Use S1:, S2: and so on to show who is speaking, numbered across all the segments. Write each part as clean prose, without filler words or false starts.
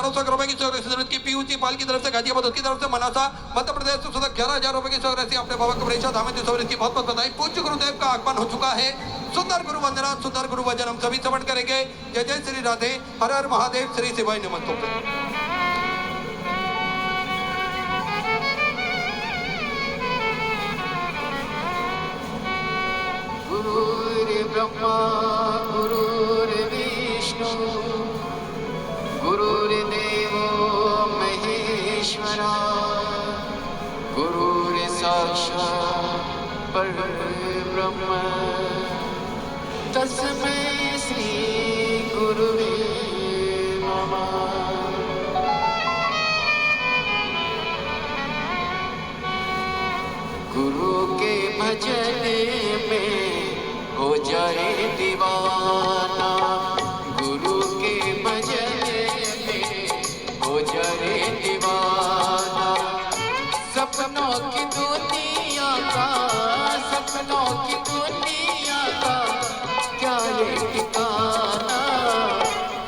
S1: 1100 रुपए की सर्विस की पीयूसी पाल की तरफ से गाजियाबाद की तरफ से मनासा मध्य प्रदेश से 11,000 रुपए की सर्विस अपने बाबा कबरेशा धाम सर्विस की बहुत बहुत बधाई। पूज्य गुरुदेव का आगमन हो चुका है। सुंदर गुरु वंदना सुंदर गुरु वचन हम सभी श्रवण करेंगे। जय जय श्री राधे, हर हर महादेव, श्री शिवाय नमस्तुभ्यं।
S2: ब्रह्मा गुरुर्विष्णु गुरुर्देवो महेश्वरा गुरुर्साक्षात् परब्रह्म तस्मै श्री गुरुवे नमः। गुरु के भजन में हो जाए दीवाना, गुरु के भजन में हो जाए दीवाना। सपनों की दुनिया का, सपनों की दुनिया का क्या ये ठिकाना।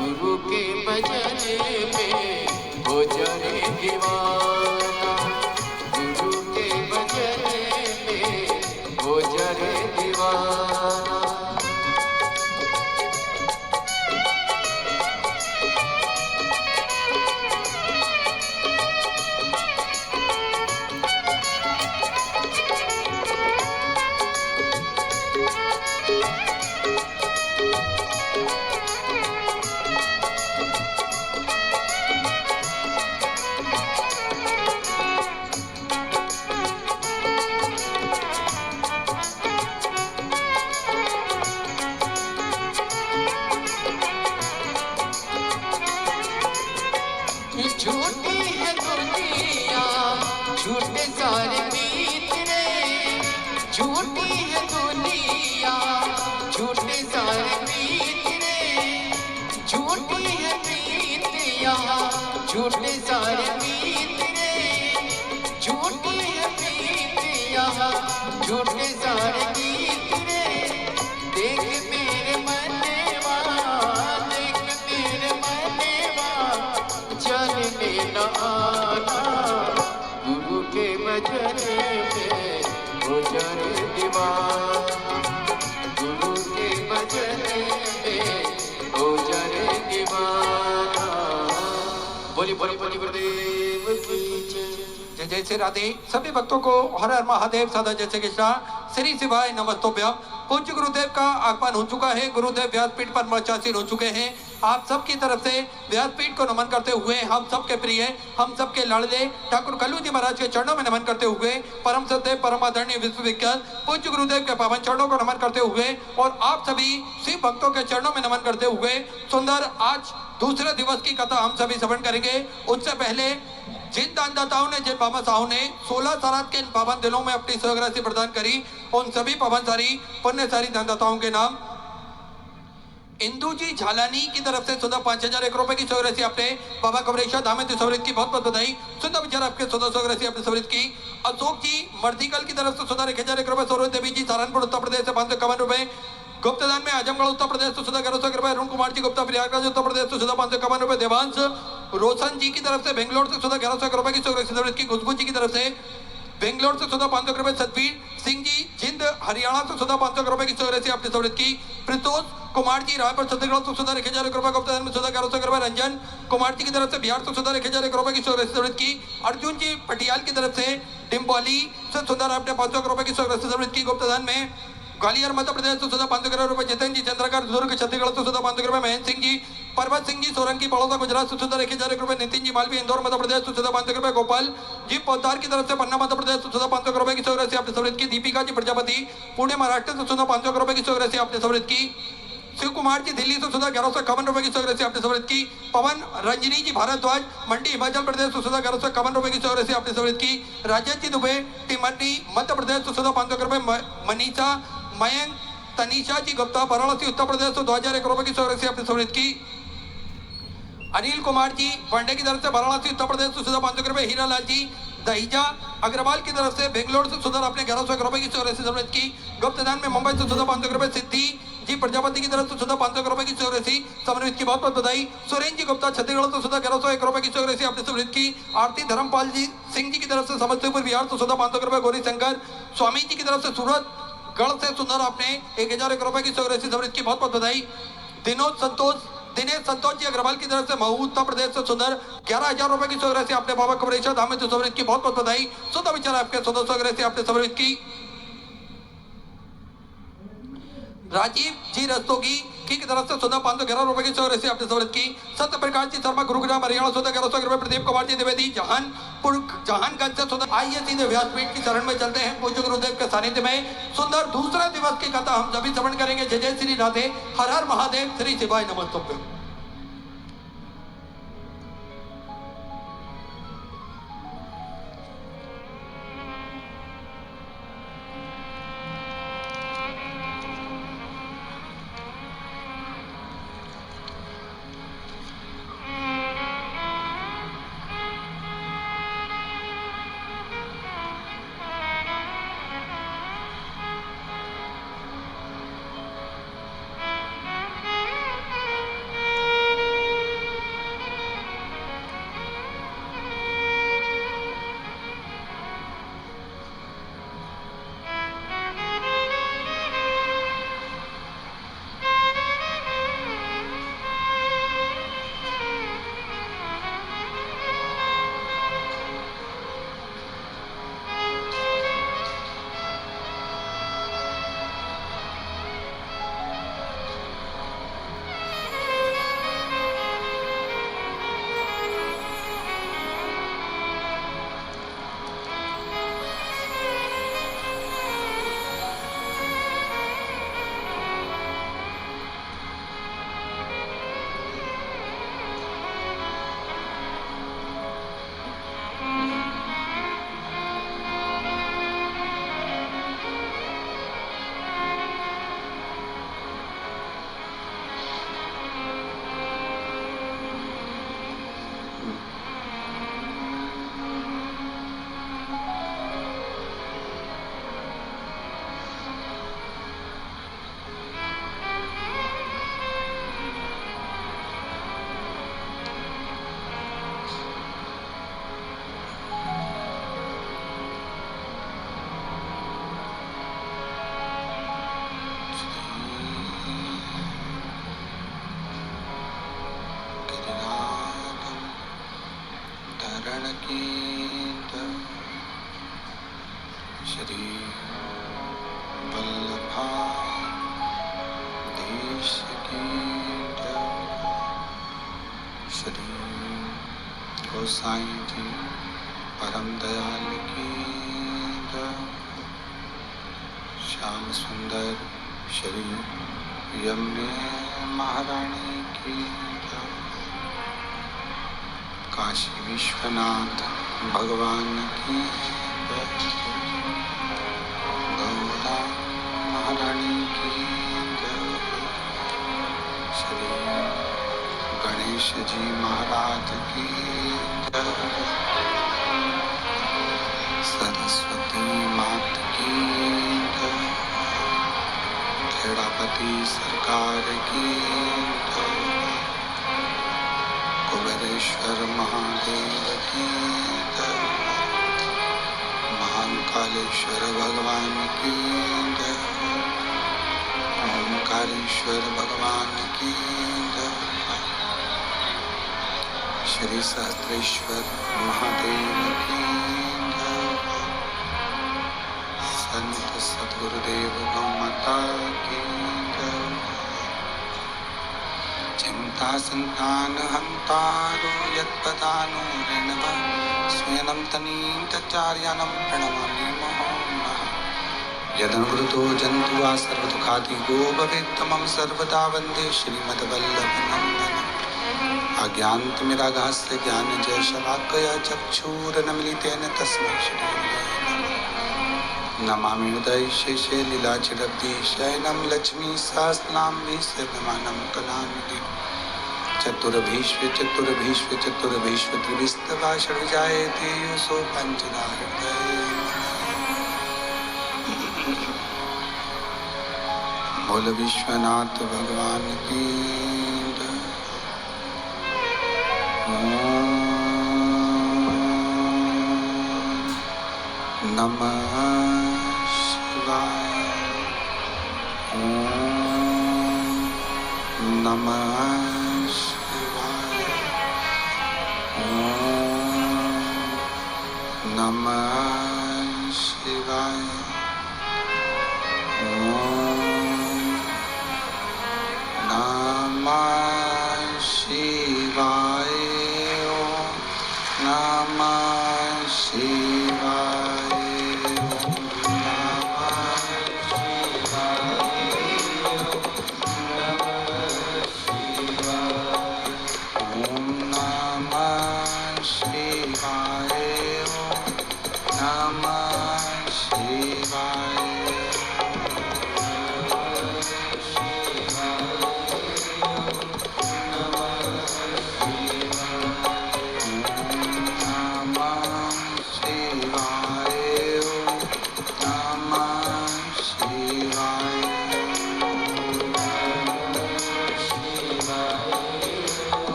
S2: गुरु के भजन में हो जाए दीवाना, गुरु के भजन में हो जाए दीवाना। झूठी है दुनिया, झूठे सारे मीत रे। झूठी है दुनिया, झूठे सारे मीत रे। झूठी है मीत यहाँ, झूठे सारे मीत रे। झूठी है मीत यहाँ, झूठे सारे मीत रे। देख मेरे मनवा, देख मेरे मनवा, चलने न आना। गुरु के भजन में हो जाए दीवाना, गुरु के भजन में हो जाए दीवाना। बोली बोली बोली गुरुदेव की जय।
S1: जय जय श्री राधे। सभी भक्तों को हर हर महादेव, सदा जय श्री कृष्णा, श्री शिवाय नमस्तुभ्यं। पूज्य गुरुदेव का आगमन हो चुका है। गुरुदेव व्यासपीठ पर मंचासीन हो चुके हैं। आप सबकी तरफ से व्यासपीठ को नमन करते हुए हम सबके प्रिय, हम सबके लाडले ठाकुर कल्लू जी महाराज के चरणों में नमन करते हुए, परम सत्य परम आदरणीय विश्वविख्यात पूज्य गुरुदेव के पावन चरणों को नमन करते हुए और आप सभी शिव भक्तों के चरणों में नमन करते हुए सुंदर आज दूसरे दिवस की कथा हम सभी श्रवण करेंगे। उससे पहले जिन दानदाताओं ने, जिन बाबा साहू ने 16 सारात के इन पावन दिनों में अपनी सहयोग राशि प्रदान करी, उन सभी पवनसारी पुण्यसारी दानदाताओं के नाम इंदू जी झालानी की तरफ से सुधा 5,001 रुपए की सहयोग राशि आपने बाबा कबरेशा धाम सवरित की बहुत बहुत बधाई। सुधा विचार आपके सुधा सहयोग राशि आपने सवरित की। अशोक जी मर्दिकल की तरफ से सुधा 1,001 रुपए। सौरभ देवी जी सहारनपुर उत्तर प्रदेश से 551 रुपए। गुप्तदान में आजमगढ़ उत्तर प्रदेश से सुधा 1100 रुपए। अरुण कुमार जी गुप्ता प्रयागराज उत्तर प्रदेश से सुधा 551 रुपए। देवांश रोशन जी की तरफ से बेंगलोर से सुधा 1100 रुपए की सहयोग की। खुशबू जी की तरफ से बेंगलोर से सुधा 500 रुपए। सतवीर सिंह जी जिंद हरियाणा से सुधा 500 रुपए की सहयोग आपने सवरित की। प्रतोष कुमार जी रायपुर छत्तीसगढ़ से सुधा 1,001 रुपए। गुप्तदान में सुधा 1100 रुपए। रंजन कुमार जी की तरफ से बिहार से सुधा 1,001 रुपए की सहयोग की। अर्जुन जी पटियाल की तरफ से डिम्बोली से सुधा आपने 500 रुपए की सहयोग की। गुप्तदान में ग्वालियर मध्य प्रदेश से सुधा 500 रुपए। जितेंद्र जी चंद्रकर दुर्ग छत्तीसगढ़ से सुधा 500 रुपए। महेंद्र सिंह जी पर्वत सिंह जी सोरंगी बड़ौदा गुजरात से सुधा 1,001 रुपए। नितिन जी मालवी इंदौर मध्य प्रदेश से सुधा 500 रुपए। गोपाल जी पोदार की तरफ से पन्ना मध्य प्रदेश से सुधा 500 रुपए की सहयोग राशि आपने सवरित की। दीपिका जी प्रजापति पुणे महाराष्ट्र से सुधा 500 रुपए की सहयोग राशि आपने सवरित की। शिव कुमार जी दिल्ली से सुधा 1151 रुपए की सहयोग राशि आपने सवरित की। पवन रंजनी जी भारद्वाज मंडी हिमाचल प्रदेश से सुधा 1151 रुपए की सहयोग राशि आपने सवरित की। राजेश जी दुबे टिमनी मध्य प्रदेश से सुधा 500 रुपए। मनीषा मयंक तनीषा जी गुप्ता वाराणसी उत्तर प्रदेश से 2,001 रुपए की सहयोग राशि आपने सवरित की। अनिल कुमार जी पांडे की तरफ से वाराणसी उत्तर प्रदेश से सुधा 500 रुपए। हीरा लाल जी दहीजा अग्रवाल की तरफ से बेंगलोर से सुधा आपने 1100 रुपए की सहयोग राशि सवरित की। गुप्तदान में मुंबई से सुधा 500 रुपए। सिद्धि जी प्रजापति की तरफ से सुधा 500 रुपए की चौरासी समन्वित की बहुत बहुत बधाई। सुरेंद्र जी गुप्ता छत्तीसगढ़ तो सुधा 1101 रुपए की चौरासी आपने समृद्ध की। आरती धर्मपाल जी सिंह जी की तरफ से समस्तीपुर बिहार तो सुधा 500 रुपए। गौरी शंकर स्वामी जी की तरफ से सूरत गढ़ से सुंदर आपने 1001 रुपए की चौरासी समृद्ध की बहुत बहुत बधाई। दिनेश संतोष जी अग्रवाल की तरफ से महू उत्तर प्रदेश से सुंदर 11,000 रुपए की चौरासी आपने बाबा कमरेश्वर धाम में समृद्ध की बहुत बहुत बधाई। सुधा विचार आपके 100 आपने समृद्ध की। राजीव जी रस्तोगी की तरफ से सुधा 511 रुपए की चौरासी आपने समृद्ध की। सत्य प्रकाश जी शर्मा गुरुग्राम हरियाणा सुधा 1100 रुपए। प्रदीप कुमार जी द्विवेदी जहानगंज से सुधा। आइए सीधे व्यासपीठ की शरण में चलते हैं। पूज्य गुरुदेव के सानिध्य में सुंदर दूसरे दिवस की कथा हम सभी श्रवण करेंगे। जय जय श्री राधे, हर हर महादेव, श्री शिवाय नमस्तुभ्यं।
S3: श्री वल्लभा देश की श्री गोसाई जी परम दयाल की श्याम सुंदर श्री यमुने महारानी की काशी विश्वनाथ भगवान की गौरा महारानी की श्री गणेश जी महाराज की सरस्वती मात की खेड़ापति सरकार की कुबेरेश्वर महादेव की महाकालेश्वर भगवान की ओंकारेश्वर भगवान की श्री सहस्त्रेश्वर महादेव की संत सद्गुरुदेव गौमाता की चिंता संतान हंतारो यत्पदानो ऋणव स्वयं तनीतचार्यानं प्रणमामि मुहुः यदनुवृतो जन्तु वा सर्वदुःखादिगो भवेत् तमं सर्वदा वन्दे श्रीमद्वल्लभनन्दनम् अज्ञानतिमिरागास्य ज्ञानजशलाकया चक्षुरुन्मीलितेन तस्मै श्रीगुरवे नमः नमामि हृदये शेषे लीलाचिरब्धिशयनं लक्ष्मीसहस्रनाम्नि सेव्यमानं कलानिधिं चतुर्भीष्व त्रिभिस्तवा षड्जायते योऽसो पञ्चधा हृदये बोल विश्वनाथ भगवान की जय। ओम नमः शिवाय। ओम नमः शिवाय। ओम नमः शिवाय। ओम नमः शिवाय। ओम नमः शिवाय। ओम नमः शिवाय। ओम नमः शिवाय।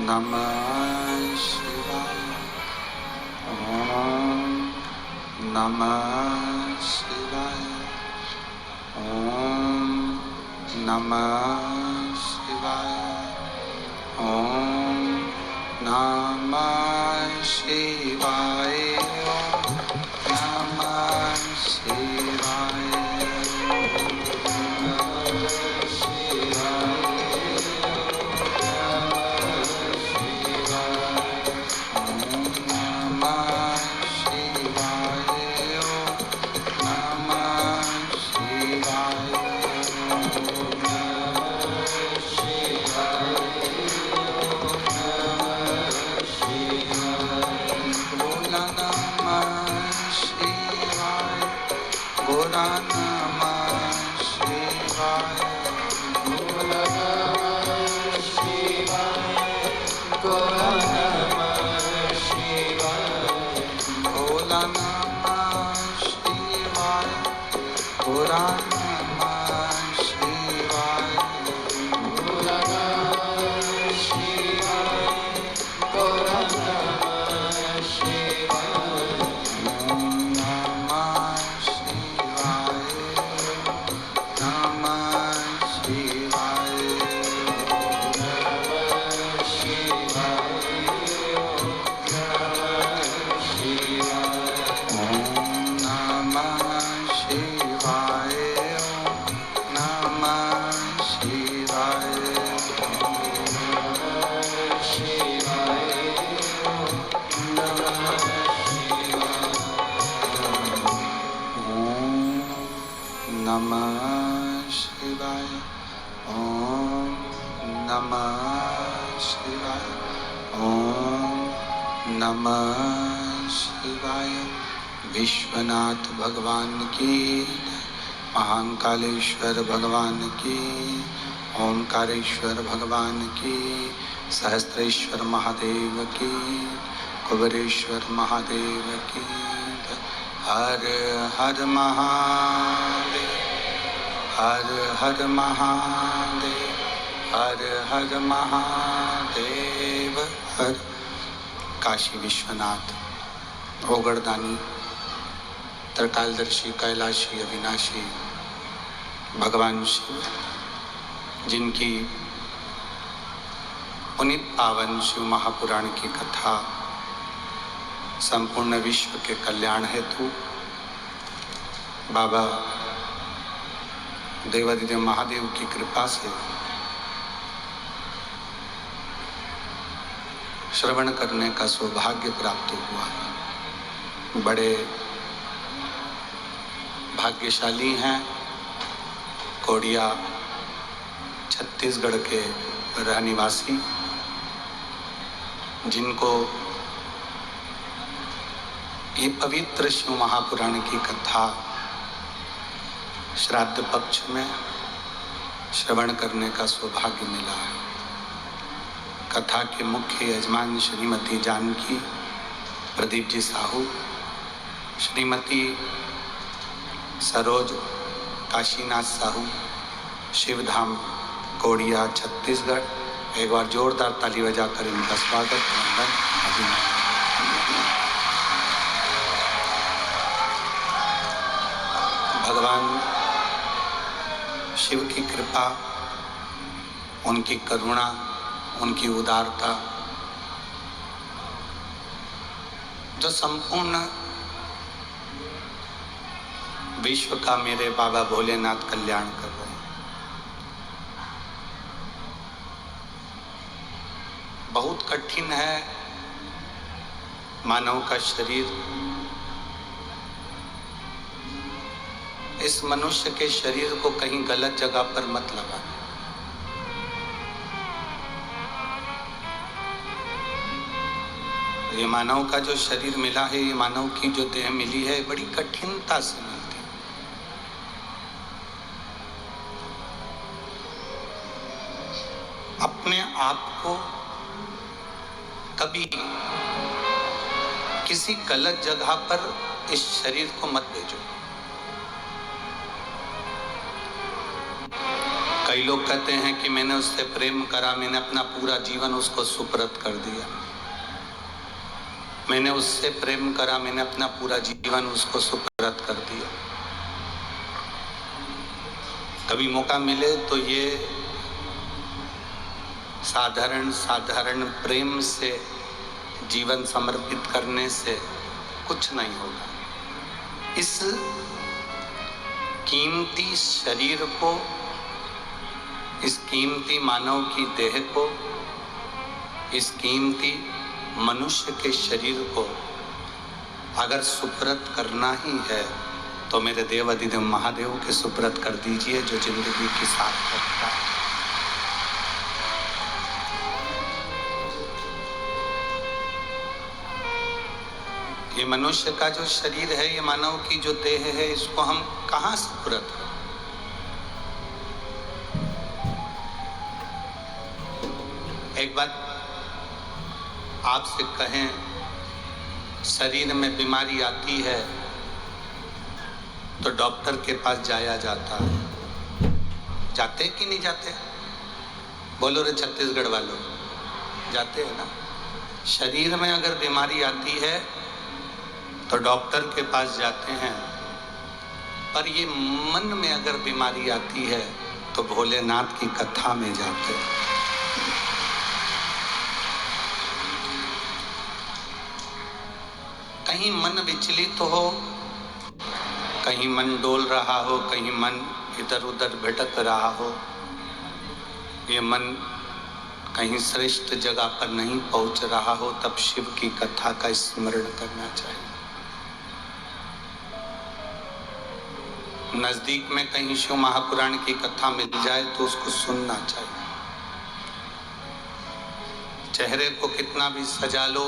S3: नमः शिवाय। ओम नमः शिवाय। ओम नमः शिवाय। ओम नमः शिवाय। ओम नमः शिवाय। नमः शिवाय। ओम नमः शिवाय। ओम नमः शिवाय। विश्वनाथ भगवान की, महाकालेश्वर भगवान की, ओमकारेश्वर भगवान की, सहस्त्रेश्वर महादेव की, कुबेरेश्वर महादेव की। हर हर महादेव, हर हर महादेव, हर हर महादेव। हर काशी विश्वनाथ, ओगड़दानी, त्रिकालदर्शी, कैलाशी, अविनाशी भगवान शिव, जिनकी पुनीत पावन शिव महापुराण की कथा संपूर्ण विश्व के कल्याण हेतु बाबा देवादिदेव महादेव की कृपा से श्रवण करने का सौभाग्य प्राप्त हुआ। बड़े भाग्यशाली हैं कोडिया छत्तीसगढ़ के रहनिवासी, जिनको ये पवित्र शिव महापुराण की कथा श्राद्ध पक्ष में श्रवण करने का सौभाग्य मिला है। कथा के मुख्य यजमान श्रीमती जानकी प्रदीप जी साहू, श्रीमती सरोज काशीनाथ साहू, शिवधाम कोड़िया छत्तीसगढ़। एक बार जोरदार ताली बजाकर इनका स्वागत वंदन अभिनंदन। भगवान शिव की कृपा, उनकी करुणा, उनकी उदारता जो संपूर्ण विश्व का मेरे बाबा भोलेनाथ कल्याण कर रहे हैं। बहुत कठिन है मानव का शरीर। इस मनुष्य के शरीर को कहीं गलत जगह पर मत लगा। ये मानव का जो शरीर मिला है, ये मानव की जो देह मिली है, बड़ी कठिनता से मिलती है। अपने आप को कभी किसी गलत जगह पर इस शरीर को मत भेजो। कई लोग कहते हैं कि मैंने उससे प्रेम करा, मैंने अपना पूरा जीवन उसको सुपर्द कर दिया। मैंने उससे प्रेम करा, मैंने अपना पूरा जीवन उसको सुपर्द कर दिया। कभी मौका मिले तो ये साधारण प्रेम से जीवन समर्पित करने से कुछ नहीं होगा। इस कीमती शरीर को, इस कीमती मानव की देह को, इस कीमती मनुष्य के शरीर को अगर सुपर्द करना ही है तो मेरे देवाधिदेव महादेव के सुपर्द कर दीजिए, जो जिंदगी की सार्थकता है। ये मनुष्य का जो शरीर है, ये मानव की जो देह है, इसको हम कहाँ सुपर्द करें? एक बात आपसे कहें, शरीर में बीमारी आती है तो डॉक्टर के पास जाया जाता है। जाते कि नहीं जाते? बोलो रे छत्तीसगढ़ वालों, जाते हैं ना। शरीर में अगर बीमारी आती है तो डॉक्टर के पास जाते हैं, पर ये मन में अगर बीमारी आती है तो भोलेनाथ की कथा में जाते हैं। कहीं मन विचलित हो, कहीं मन डोल रहा हो, कहीं मन इधर उधर भटक रहा हो, ये मन कहीं श्रेष्ठ जगह पर नहीं पहुंच रहा हो, तब शिव की कथा का स्मरण करना चाहिए। नजदीक में कहीं शिव महापुराण की कथा मिल जाए तो उसको सुनना चाहिए। चेहरे को कितना भी सजा लो,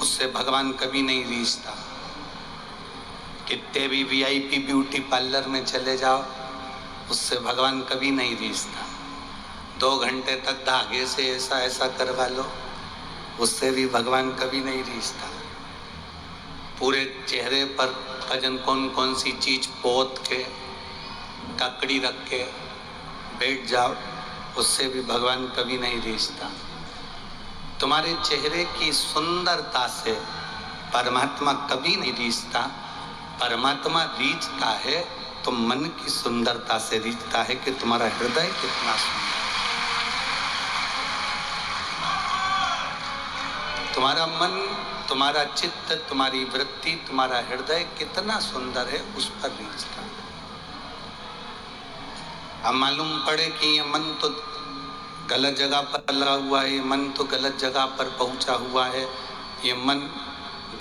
S3: उससे भगवान कभी नहीं रीझता। कितने भी वीआईपी ब्यूटी पार्लर में चले जाओ, उससे भगवान कभी नहीं रीझता। 2 घंटे तक धागे से ऐसा ऐसा करवा लो, उससे भी भगवान कभी नहीं रीझता। पूरे चेहरे पर भजन कौन कौन सी चीज पोत के, ककड़ी रख के बैठ जाओ, उससे भी भगवान कभी नहीं रीझता। तुम्हारे चेहरे की सुंदरता से परमात्मा कभी नहीं रीझता। परमात्मा रीझता है तो मन की सुंदरता से रीझता है कि तुम्हारा हृदय कितना सुंदर है। तुम्हारा मन, तुम्हारा चित्त, तुम्हारी वृत्ति, तुम्हारा हृदय कितना सुंदर है, उस पर रीझता। अब मालूम पड़े कि ये मन तो गलत जगह पर लगा हुआ है, ये मन तो गलत जगह पर पहुंचा हुआ है, ये मन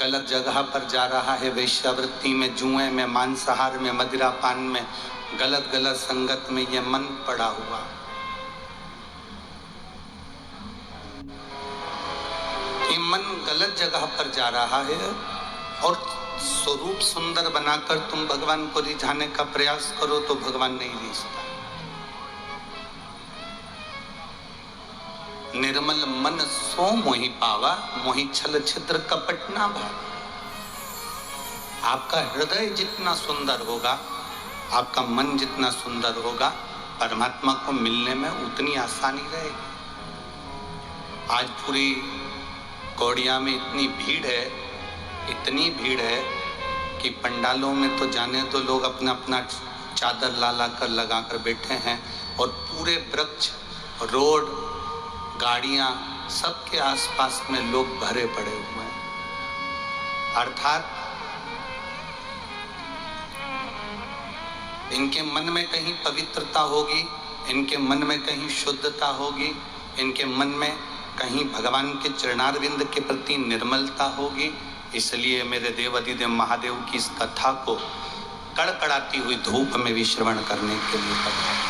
S3: गलत जगह पर जा रहा है, वेश्यावृत्ति में, जुए में, मांसाहार में, मदिरा पान में, गलत गलत संगत में ये मन पड़ा हुआ। ये मन गलत जगह पर जा रहा है और स्वरूप सुंदर बनाकर तुम भगवान को रिझाने का प्रयास करो तो भगवान नहीं रिझता। निर्मल मन सो मोहि पावा, मोहि छल छिद्र कपट ना भावा। आपका हृदय जितना सुंदर होगा, आपका मन जितना सुंदर होगा, परमात्मा को मिलने में उतनी आसानी रहेगी। आज पूरी कौड़िया में इतनी भीड़ है कि पंडालों में तो जाने तो लोग अपना अपना चादर ला कर लगा कर बैठे हैं, और पूरे वृक्ष, रोड, गाड़ियां, सबके आसपास में लोग भरे पड़े हुए हैं। अर्थात इनके मन में कहीं पवित्रता होगी, इनके मन में कहीं शुद्धता होगी, इनके मन में कहीं भगवान के चरणारविंद के प्रति निर्मलता होगी। इसलिए मेरे देवाधिदेव महादेव की इस कथा को कड़कड़ाती हुई धूप में भी श्रवण करने के लिए पधारे।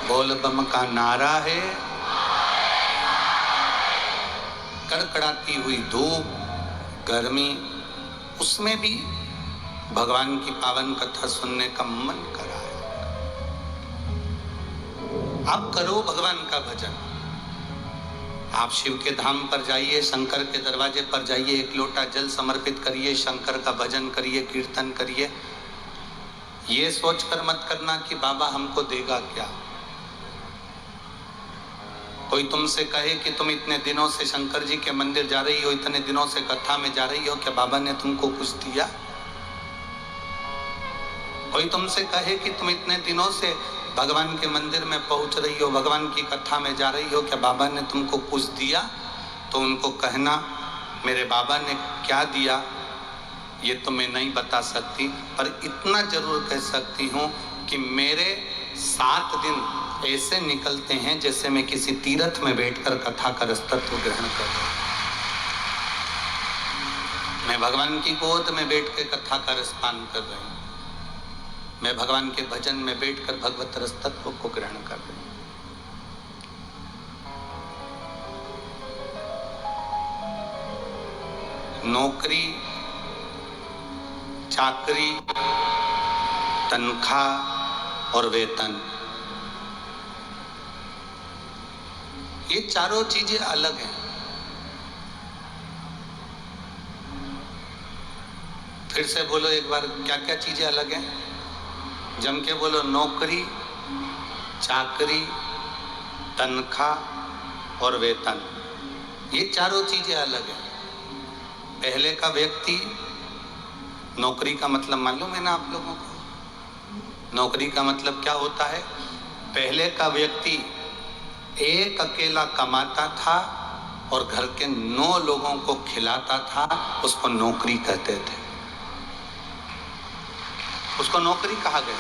S3: बोल बम का नारा है, कड़कड़ाती हुई धूप, गर्मी, उसमें भी भगवान की पावन कथा सुनने का मन करा है। आप करो भगवान का भजन। आप शिव के धाम पर जाइए, शंकर के दरवाजे पर जाइए, एक लोटा जल समर्पित करिए, शंकर का भजन करिए, कीर्तन करिए। ये सोचकर मत करना कि बाबा हमको देगा क्या। कोई तुमसे कहे कि तुम इतने दिनों से शंकर जी के मंदिर जा रही हो, इतने दिनों से कथा में जा रही हो, क्या बाबा ने तुमको कुछ दिया? कोई तुमसे कहे कि तुम इतने दिनों से भगवान के मंदिर में पहुंच रही हो, भगवान की कथा में जा रही हो, क्या बाबा ने तुमको कुछ दिया? तो उनको कहना, मेरे बाबा ने क्या दिया ये तो मैं नहीं बता सकती, पर इतना जरूर कह सकती हूँ कि मेरे 7 दिन ऐसे निकलते हैं जैसे मैं किसी तीर्थ में बैठकर कथा का रसतत्व ग्रहण कर रहा हूं। मैं भगवान की गोद में बैठ के कथा का रसपान कर रही हूँ। मैं भगवान के भजन में बैठकर भगवत रस तत्व को ग्रहण कर रही हूं। नौकरी, चाकरी, तनख्वाह और वेतन, ये चारों चीजें अलग हैं। फिर से बोलो एक बार, क्या क्या चीजें अलग हैं? जम के बोलो, नौकरी, चाकरी, तनख्वाह और वेतन, ये चारों चीजें अलग हैं। पहले का व्यक्ति, नौकरी का मतलब मालूम है ना आप लोगों को? नौकरी का मतलब क्या होता है? पहले का व्यक्ति एक अकेला कमाता था और घर के 9 लोगों को खिलाता था, उसको नौकरी कहते थे। उसको नौकरी कहा गया।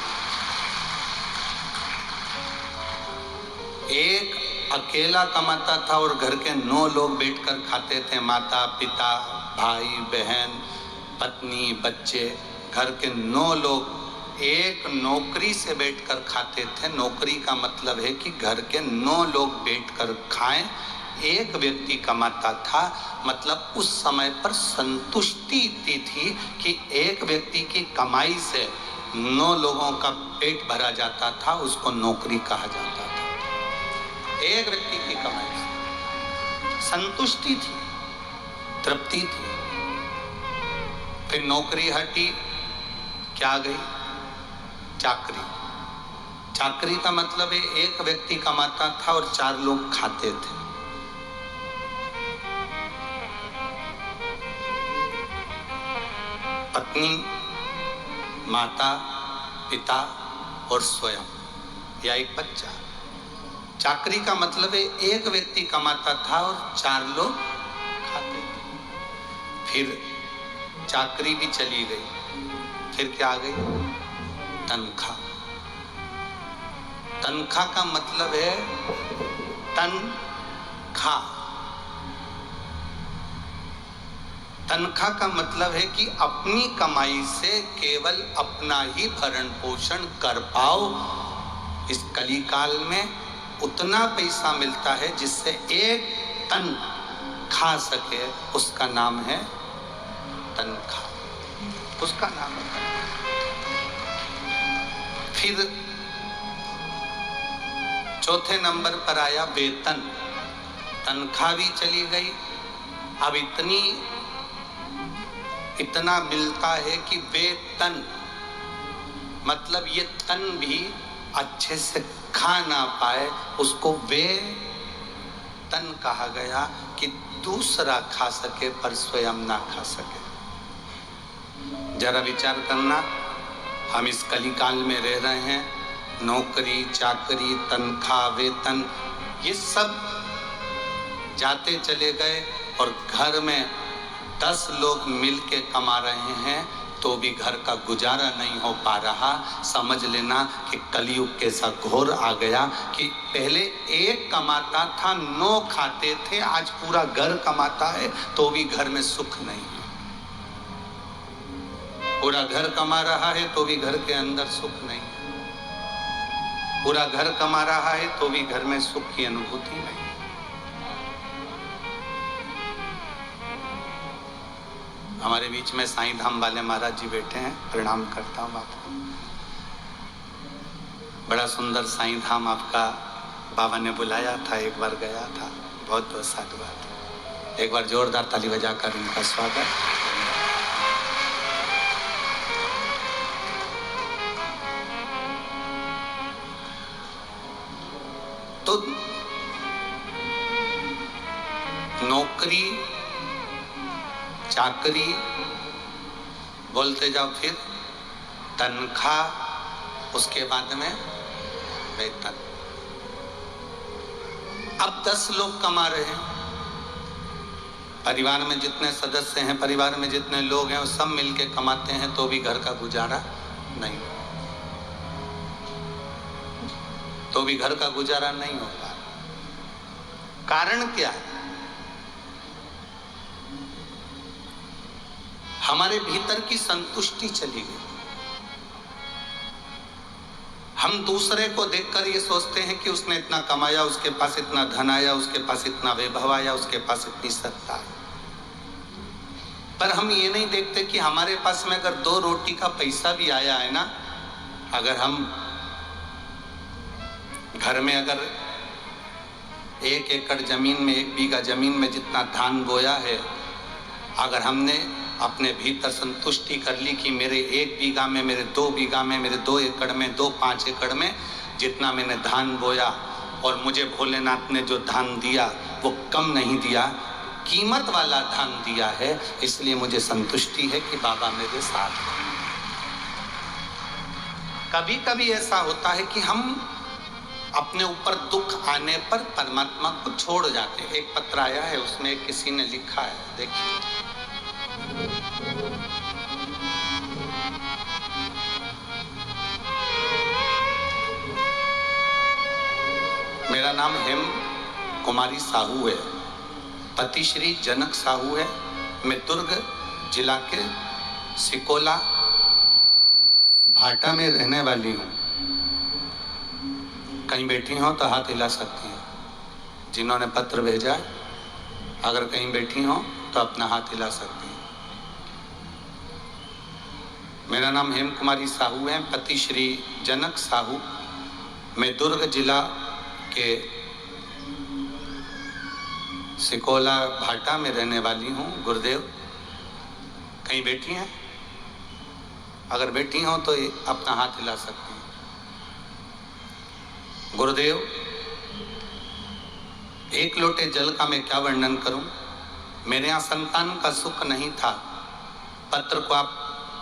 S3: एक अकेला कमाता था और घर के 9 लोग बैठकर खाते थे, माता पिता, भाई बहन, पत्नी, बच्चे, घर के 9 लोग एक नौकरी से बैठकर खाते थे। नौकरी का मतलब है कि घर के 9 लोग बैठकर खाएं। एक व्यक्ति कमाता था, मतलब उस समय पर संतुष्टि इतनी थी कि एक व्यक्ति की कमाई से 9 लोगों का पेट भरा जाता था, उसको नौकरी कहा जाता था। एक व्यक्ति की कमाई से संतुष्टि थी, तृप्ति थी। फिर नौकरी हटी, क्या गई? चाकरी। चाकरी का मतलब है एक व्यक्ति कमाता था और 4 लोग खाते थे। पत्नी, माता, पिता और स्वयं, या एक बच्चा। चाकरी का मतलब है एक व्यक्ति कमाता था और 4 लोग खाते थे। फिर चाकरी भी चली गई, फिर क्या आ गई? तनख्वाह। तनख्वाह का मतलब है तनख्वाह। तनख्वाह का मतलब है कि अपनी कमाई से केवल अपना ही भरण पोषण कर पाओ। इस कलिकाल में उतना पैसा मिलता है जिससे एक तन खा सके, उसका नाम है तनख्वाह, उसका नाम है तनख्वाह। फिर चौथे नंबर पर आया वेतन। तनख्वाह भी चली गई। अब इतना मिलता है कि वेतन, मतलब ये तन भी अच्छे से खा ना पाए, उसको वेतन कहा गया कि दूसरा खा सके पर स्वयं ना खा सके। जरा विचार करना, हम इस कलिकाल में रह रहे हैं, नौकरी चाकरी तनख्वाह वेतन ये सब जाते चले गए और घर में 10 लोग मिलके कमा रहे हैं तो भी घर का गुजारा नहीं हो पा रहा। समझ लेना कि कलयुग कैसा घोर आ गया कि पहले एक कमाता था 9 खाते थे, आज पूरा घर कमाता है तो भी घर में सुख नहीं है। पूरा घर कमा रहा है तो भी घर के अंदर सुख नहीं है। पूरा घर कमा रहा है तो भी घर में सुख की अनुभूति नहीं। हमारे बीच में साईं धाम वाले महाराज जी बैठे हैं, प्रणाम करता हूँ आपको। बड़ा सुंदर साईं धाम आपका बाबा ने बुलाया था, एक बार गया था, बहुत बहुत साधुवाद। एक बार जोरदार ताली बजाकर इनका स्वागत। तो नौकरी चाकरी बोलते जाओ, फिर तनख्वाह, उसके बाद में वेतन। अब 10 लोग कमा रहे हैं, परिवार में जितने सदस्य हैं, परिवार में जितने लोग हैं वो सब मिलके कमाते हैं तो भी घर का गुजारा नहीं, तो भी घर का गुजारा नहीं हो पा रहा। कारण क्या है? हमारे भीतर की संतुष्टि चली गई। हम दूसरे को देखकर ये सोचते हैं कि उसने इतना कमाया, उसके पास इतना धन आया, उसके पास इतना वैभव आया, उसके पास इतनी सत्ता है। पर हम ये नहीं देखते कि हमारे पास में अगर 2 रोटी का पैसा भी आया है ना, अगर हम घर में अगर 1 एकड़ जमीन में 1 बीघा जमीन में जितना धान बोया है, अगर हमने अपने भीतर संतुष्टि कर ली कि मेरे 1 बीघा में, मेरे 2 बीघा में, मेरे 2 एकड़ में, 5 एकड़ में जितना मैंने धान बोया और मुझे भोलेनाथ ने जो धान दिया वो कम नहीं दिया, कीमत वाला धान दिया है, इसलिए मुझे संतुष्टि है कि बाबा मेरे साथ हैं। कभी कभी ऐसा होता है कि हम अपने ऊपर दुख आने पर परमात्मा को छोड़ जाते हैं। एक पत्र आया है, उसमें किसी ने लिखा है, देखिए। मेरा नाम हेम कुमारी साहू है, पति श्री जनक साहू है। मैं दुर्ग जिला के सिकोला भाटा में रहने वाली हूँ। कहीं बैठी हो तो हाथ हिला सकती हैं। जिन्होंने पत्र भेजा, अगर कहीं बैठी हो तो अपना हाथ हिला सकती हैं। मेरा नाम हेम कुमारी साहू है, पति श्री जनक साहू। मैं दुर्ग जिला के सिकोला भाटा में रहने वाली हूँ। गुरुदेव कहीं बैठी हैं? अगर बैठी हो तो अपना हाथ हिला सकती हैं। गुरुदेव, 1 लोटे जल का मैं क्या वर्णन करूं। मेरे यहाँ संतान का सुख नहीं था। पत्र को आप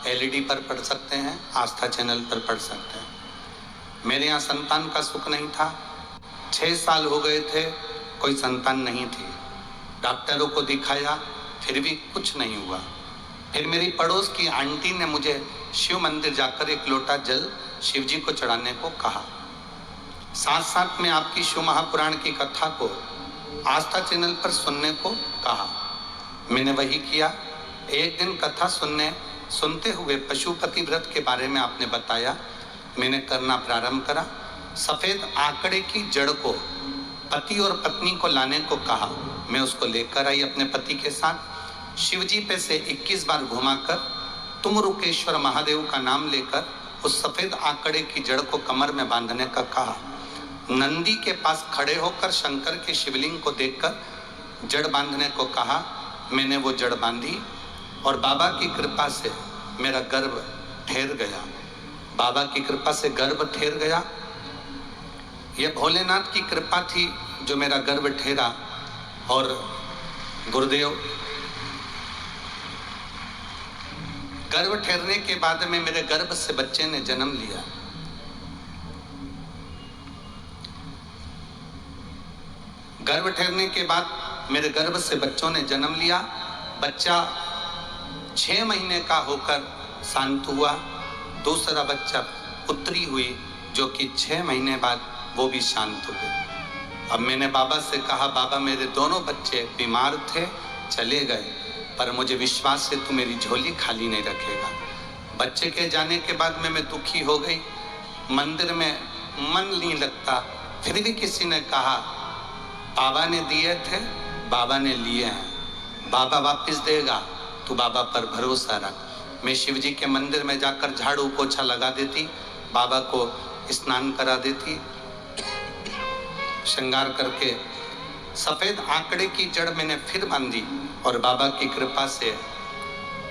S3: LED पर पढ़ सकते हैं, आस्था चैनल पर पढ़ सकते हैं। मेरे यहाँ संतान का सुख नहीं था। 6 साल हो गए थे, कोई संतान नहीं थी। डॉक्टरों को दिखाया, फिर भी कुछ नहीं हुआ। फिर मेरी पड़ोस की आंटी ने मुझे शिव मंदिर जाकर 1 लोटा जल शिव जी को चढ़ाने को कहा। साथ साथ में आपकी शिव महापुराण की कथा को आस्था चैनल पर सुनने को कहा। मैंने वही किया। एक दिन कथा सुनते हुए पशुपति व्रत के बारे में आपने बताया। मैंने करना प्रारंभ करा। सफेद आंकड़े की जड़ को पति और पत्नी को लाने को कहा। मैं उसको लेकर आई अपने पति के साथ। शिवजी पे से 21 बार घुमाकर तुम रुकेश्वर महादेव का नाम लेकर उस सफेद आंकड़े की जड़ को कमर में बांधने का कहा। नंदी के पास खड़े होकर शंकर के शिवलिंग को देखकर जड़ बांधने को कहा। मैंने वो जड़ बांधी और बाबा की कृपा से मेरा गर्भ ठहर गया। बाबा की कृपा से गर्भ ठहर गया। यह भोलेनाथ की कृपा थी जो मेरा गर्भ ठहरा। और गुरुदेव, गर्भ ठहरने के बाद में मेरे गर्भ से बच्चे ने जन्म लिया। गर्भ ठहरने के बाद मेरे गर्भ से बच्चों ने जन्म लिया। बच्चा 6 महीने का होकर शांत हुआ। दूसरा बच्चा पुत्री हुई जो कि 6 महीने बाद वो भी शांत हो गई। अब मैंने बाबा से कहा, बाबा मेरे दोनों बच्चे बीमार थे, चले गए, पर मुझे विश्वास है तू मेरी झोली खाली नहीं रखेगा। बच्चे के जाने के बाद में मैं दुखी हो गई। मंदिर में मन नहीं लगता। फिर भी किसी ने कहा, बाबा ने दिए थे, बाबा ने लिए हैं, बाबा वापस देगा, तू बाबा पर भरोसा रख। मैं शिव जी के मंदिर में जाकर झाड़ू पोछा लगा देती, बाबा को स्नान करा देती, श्रृंगार करके सफेद आंकड़े की जड़ मैंने फिर बांधी और बाबा की कृपा से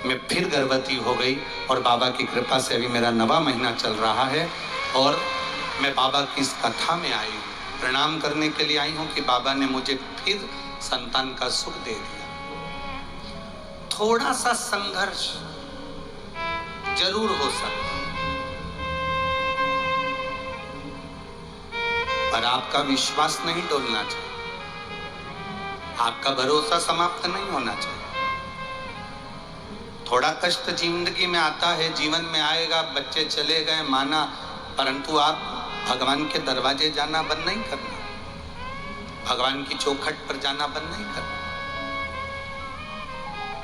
S3: मैं फिर गर्भवती हो गई। और बाबा की कृपा से अभी मेरा 9वां महीना चल रहा है। और मैं बाबा की इस कथा में आई हूँ, प्रणाम करने के लिए आई हूँ कि बाबा ने मुझे फिर संतान का सुख दे दिया। थोड़ा सा संघर्ष जरूर हो सकता, पर आपका विश्वास नहीं डोलना चाहिए, आपका भरोसा समाप्त नहीं होना चाहिए। थोड़ा कष्ट जिंदगी में आता है, जीवन में आएगा, बच्चे चले गए माना, परंतु आप भगवान के दरवाजे जाना बंद नहीं करना, भगवान की चौखट पर जाना बंद नहीं करना।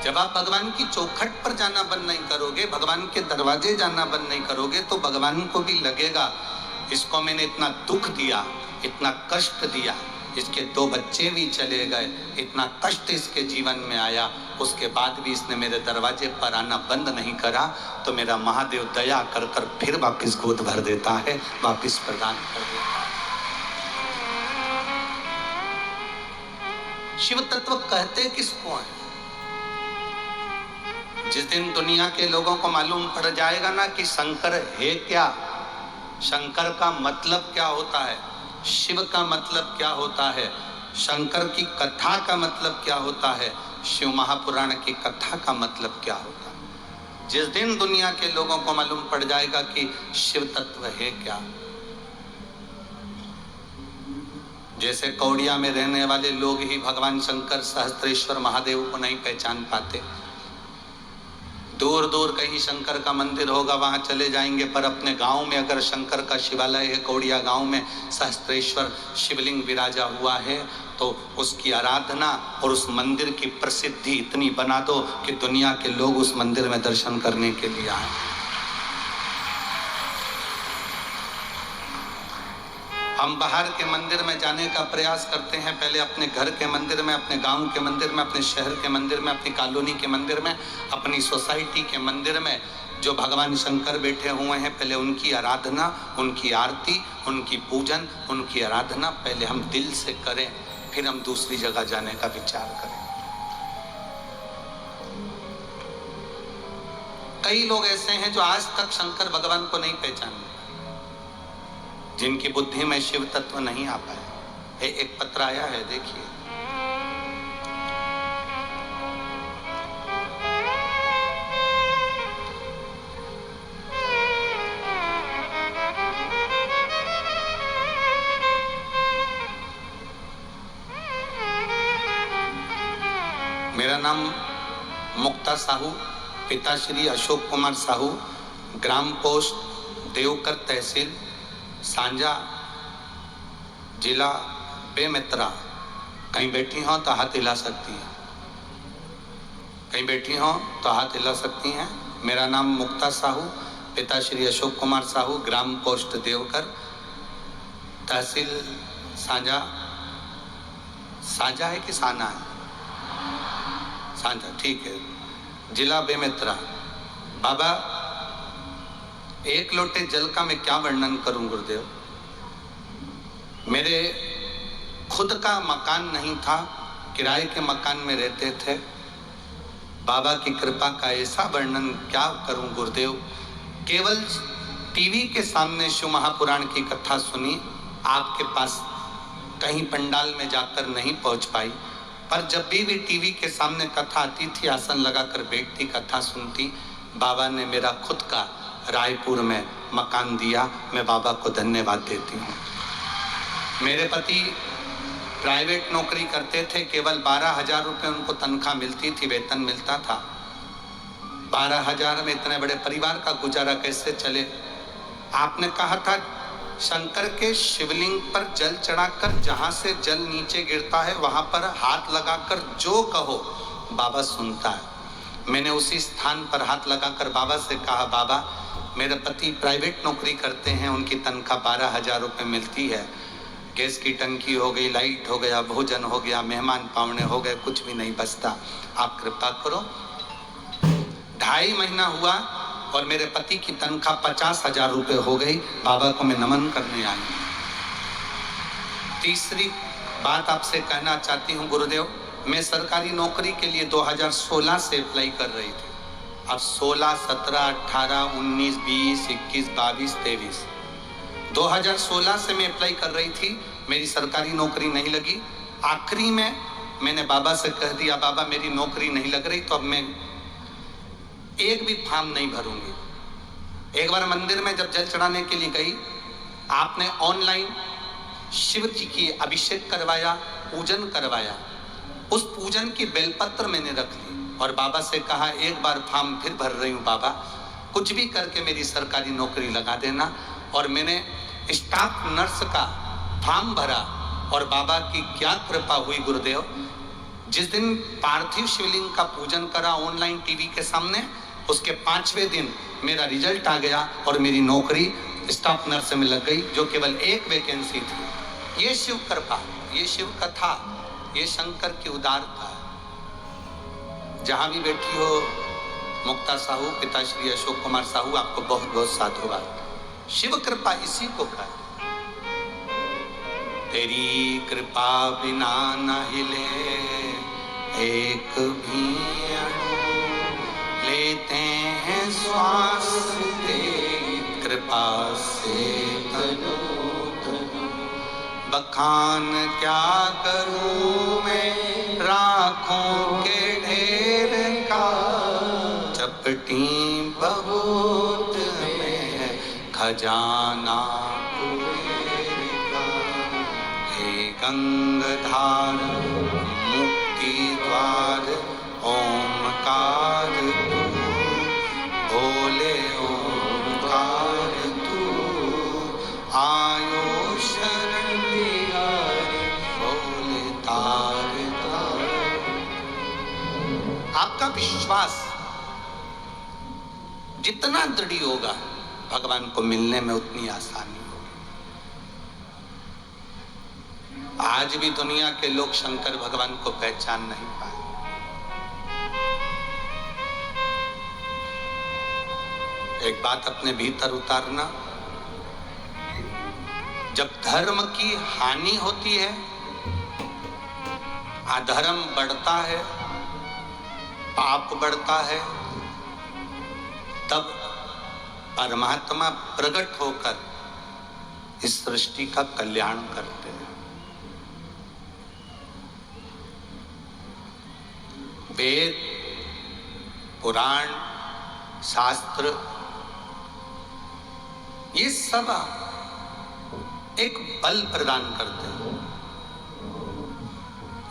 S3: जब आप भगवान की चौखट पर जाना बंद नहीं करोगे, भगवान के दरवाजे जाना बंद नहीं करोगे, तो भगवान को भी लगेगा इसको मैंने इतना दुख दिया, इतना कष्ट दिया, इसके 2 बच्चे भी चले गए, इतना कष्ट इसके जीवन में आया, उसके बाद भी इसने मेरे दरवाजे पर आना बंद नहीं करा, तो मेरा महादेव दया कर कर फिर वापस गोद भर देता है, वापस प्रदान कर देता है। शिव तत्व कहते किसको हैं? जिस दिन दुनिया के लोगों को मालूम पड़ जाएगा ना कि शंकर है क्या, शंकर का मतलब क्या होता है, शिव का मतलब क्या होता है, शंकर की कथा का मतलब क्या होता है, शिव महापुराण की कथा का मतलब क्या होता है, जिस दिन दुनिया के लोगों को मालूम पड़ जाएगा कि शिव तत्व है क्या। जैसे कौड़िया में रहने वाले लोग ही भगवान शंकर सहस्त्रेश्वर महादेव को नहीं पहचान पाते, दूर दूर कहीं शंकर का मंदिर होगा वहां चले जाएंगे, पर अपने गांव में अगर शंकर का शिवालय है, कौड़िया गांव में सहस्त्रेश्वर शिवलिंग विराजा हुआ है, तो उसकी आराधना और उस मंदिर की प्रसिद्धि इतनी बना दो कि दुनिया के लोग उस मंदिर में दर्शन करने के लिए आए। हम बाहर के मंदिर में जाने का प्रयास करते हैं, पहले अपने घर के मंदिर में, अपने गांव के मंदिर में, अपने शहर के मंदिर में, अपनी कॉलोनी के मंदिर में, अपनी सोसाइटी के मंदिर में जो भगवान शंकर बैठे हुए हैं, पहले उनकी आराधना, उनकी आरती, उनकी पूजन, उनकी आराधना पहले हम दिल से करें, फिर हम दूसरी जगह जाने का विचार करें। कई लोग ऐसे हैं जो आज तक शंकर भगवान को नहीं पहचानते, जिनकी बुद्धि में शिव तत्व नहीं आ पाए। एक पत्र आया है, देखिए। मेरा नाम मुक्ता साहू, पिता श्री अशोक कुमार साहू, ग्राम पोस्ट देवकर, तहसील सांझा, जिला बेमेतरा। कहीं बैठी हो तो हाथ हिला सकती है, कहीं बैठी हो तो हाथ हिला सकती हैं। मेरा नाम मुक्ता साहू, पिता श्री अशोक कुमार साहू, ग्राम पोस्ट देवकर, तहसील सांझा। सांझा है कि साना है? सांझा, ठीक है। जिला बेमेतरा। बाबा, एक लोटे जल का मैं क्या वर्णन करूं गुरुदेव। मेरे खुद का मकान नहीं था, किराए के मकान में रहते थे। बाबा की कृपा का ऐसा वर्णन क्या करूं गुरुदेव। केवल टीवी के सामने शिव महापुराण की कथा सुनी, आपके पास कहीं पंडाल में जाकर नहीं पहुंच पाई, पर जब भी टीवी के सामने कथा आती थी, आसन लगाकर बैठती, कथा सुनती। बाबा ने मेरा खुद का रायपुर में मकान दिया, मैं बाबा को धन्यवाद देती हूँ। मेरे पति प्राइवेट नौकरी करते थे, केवल 12,000 रुपये उनको तनख्वाह मिलती थी, वेतन मिलता था। 12,000 में इतने बड़े परिवार का गुजारा कैसे चले। आपने कहा था शंकर के शिवलिंग पर जल चढ़ाकर जहां से जल नीचे गिरता है वहां पर हाथ लगाकर जो कहो बाबा सुनता है। मैंने उसी स्थान पर हाथ लगाकर बाबा से कहा, बाबा मेरे पति प्राइवेट नौकरी करते हैं, उनकी तनख्वाह 12,000 रुपये मिलती है, गैस की टंकी हो गई, लाइट हो गया, भोजन हो गया, मेहमान पावने हो गए, कुछ भी नहीं बचता, आप कृपा करो। 2.5 महीना हुआ और मेरे पति की तनख्वाह 50,000 रुपये हो गई। बाबा को मैं नमन करने आई। तीसरी बात आपसे कहना चाहती हूँ गुरुदेव, मैं सरकारी नौकरी के लिए 2016 से अप्लाई कर रही थी। अब 16, 17, 18, 19, 20, 21, 22, 23, 2016 से मैं अप्लाई कर रही थी, मेरी सरकारी नौकरी नहीं लगी। आखिरी में मैंने बाबा से कह दिया, बाबा मेरी नौकरी नहीं लग रही तो अब मैं एक भी फॉर्म नहीं भरूंगी। एक बार मंदिर में जब जल चढ़ाने के लिए गई, आपने ऑनलाइन शिव जी की अभिषेक करवाया, पूजन करवाया। उस पूजन की बेलपत्र मैंने रख ली और बाबा से कहा, एक बार फॉर्म फिर भर रही हूँ बाबा, कुछ भी करके मेरी सरकारी नौकरी लगा देना। और मैंने स्टाफ नर्स का फॉर्म भरा और बाबा की क्या कृपा हुई गुरुदेव। जिस दिन पार्थिव शिवलिंग का पूजन करा ऑनलाइन टीवी के सामने, उसके 5वें दिन मेरा रिजल्ट आ गया और मेरी नौकरी स्टाफ नर्स में लग गई, जो केवल एक वैकेंसी थी। ये शिव कृपा, ये शिव कथा, ये शंकर की उदारता। जहां भी बैठी हो मुक्ता साहू, पिताश्री अशोक कुमार साहू, आपको बहुत बहुत साधुवाद। शिव कृपा इसी को कहते। तेरी कृपा बिना न हिले एक भी अणु, लेते हैं श्वास तेरी कृपा से तनु तनु। बखान क्या करूं मैं राखों के ढेर का, चपटी बहुत में खजाना कुबेर का। हे गंगाधार मुक्ति द्वार ओमकार तू, भोले ओमकार तू, आयो शरण तिहारी भोले तार तार। आपका विश्वास जितना दृढ़ होगा, भगवान को मिलने में उतनी आसानी होगी। आज भी दुनिया के लोग शंकर भगवान को पहचान नहीं पाए। एक बात अपने भीतर उतारना, जब धर्म की हानि होती है, अधर्म बढ़ता है, पाप बढ़ता है, तब परमात्मा प्रकट होकर इस सृष्टि का कल्याण करते हैं। वेद, पुराण, शास्त्र, ये सब एक बल प्रदान करते हैं।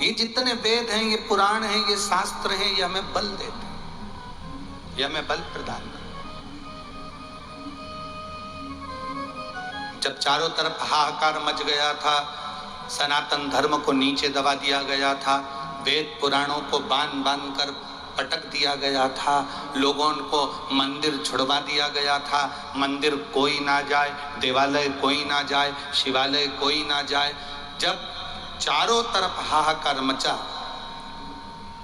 S3: ये जितने वेद हैं, ये पुराण हैं, ये शास्त्र हैं, ये हमें बल देते हैं, ये हमें बल प्रदान करते हैं। जब चारों तरफ हाहाकार मच गया था, सनातन धर्म को नीचे दबा दिया गया था, वेद पुराणों को बांध बांध कर पटक दिया गया था, लोगों को मंदिर छुड़वा दिया गया था, मंदिर कोई ना जाए, देवालय कोई ना जाए, शिवालय कोई ना जाए। जब चारों तरफ हाहाकार मचा,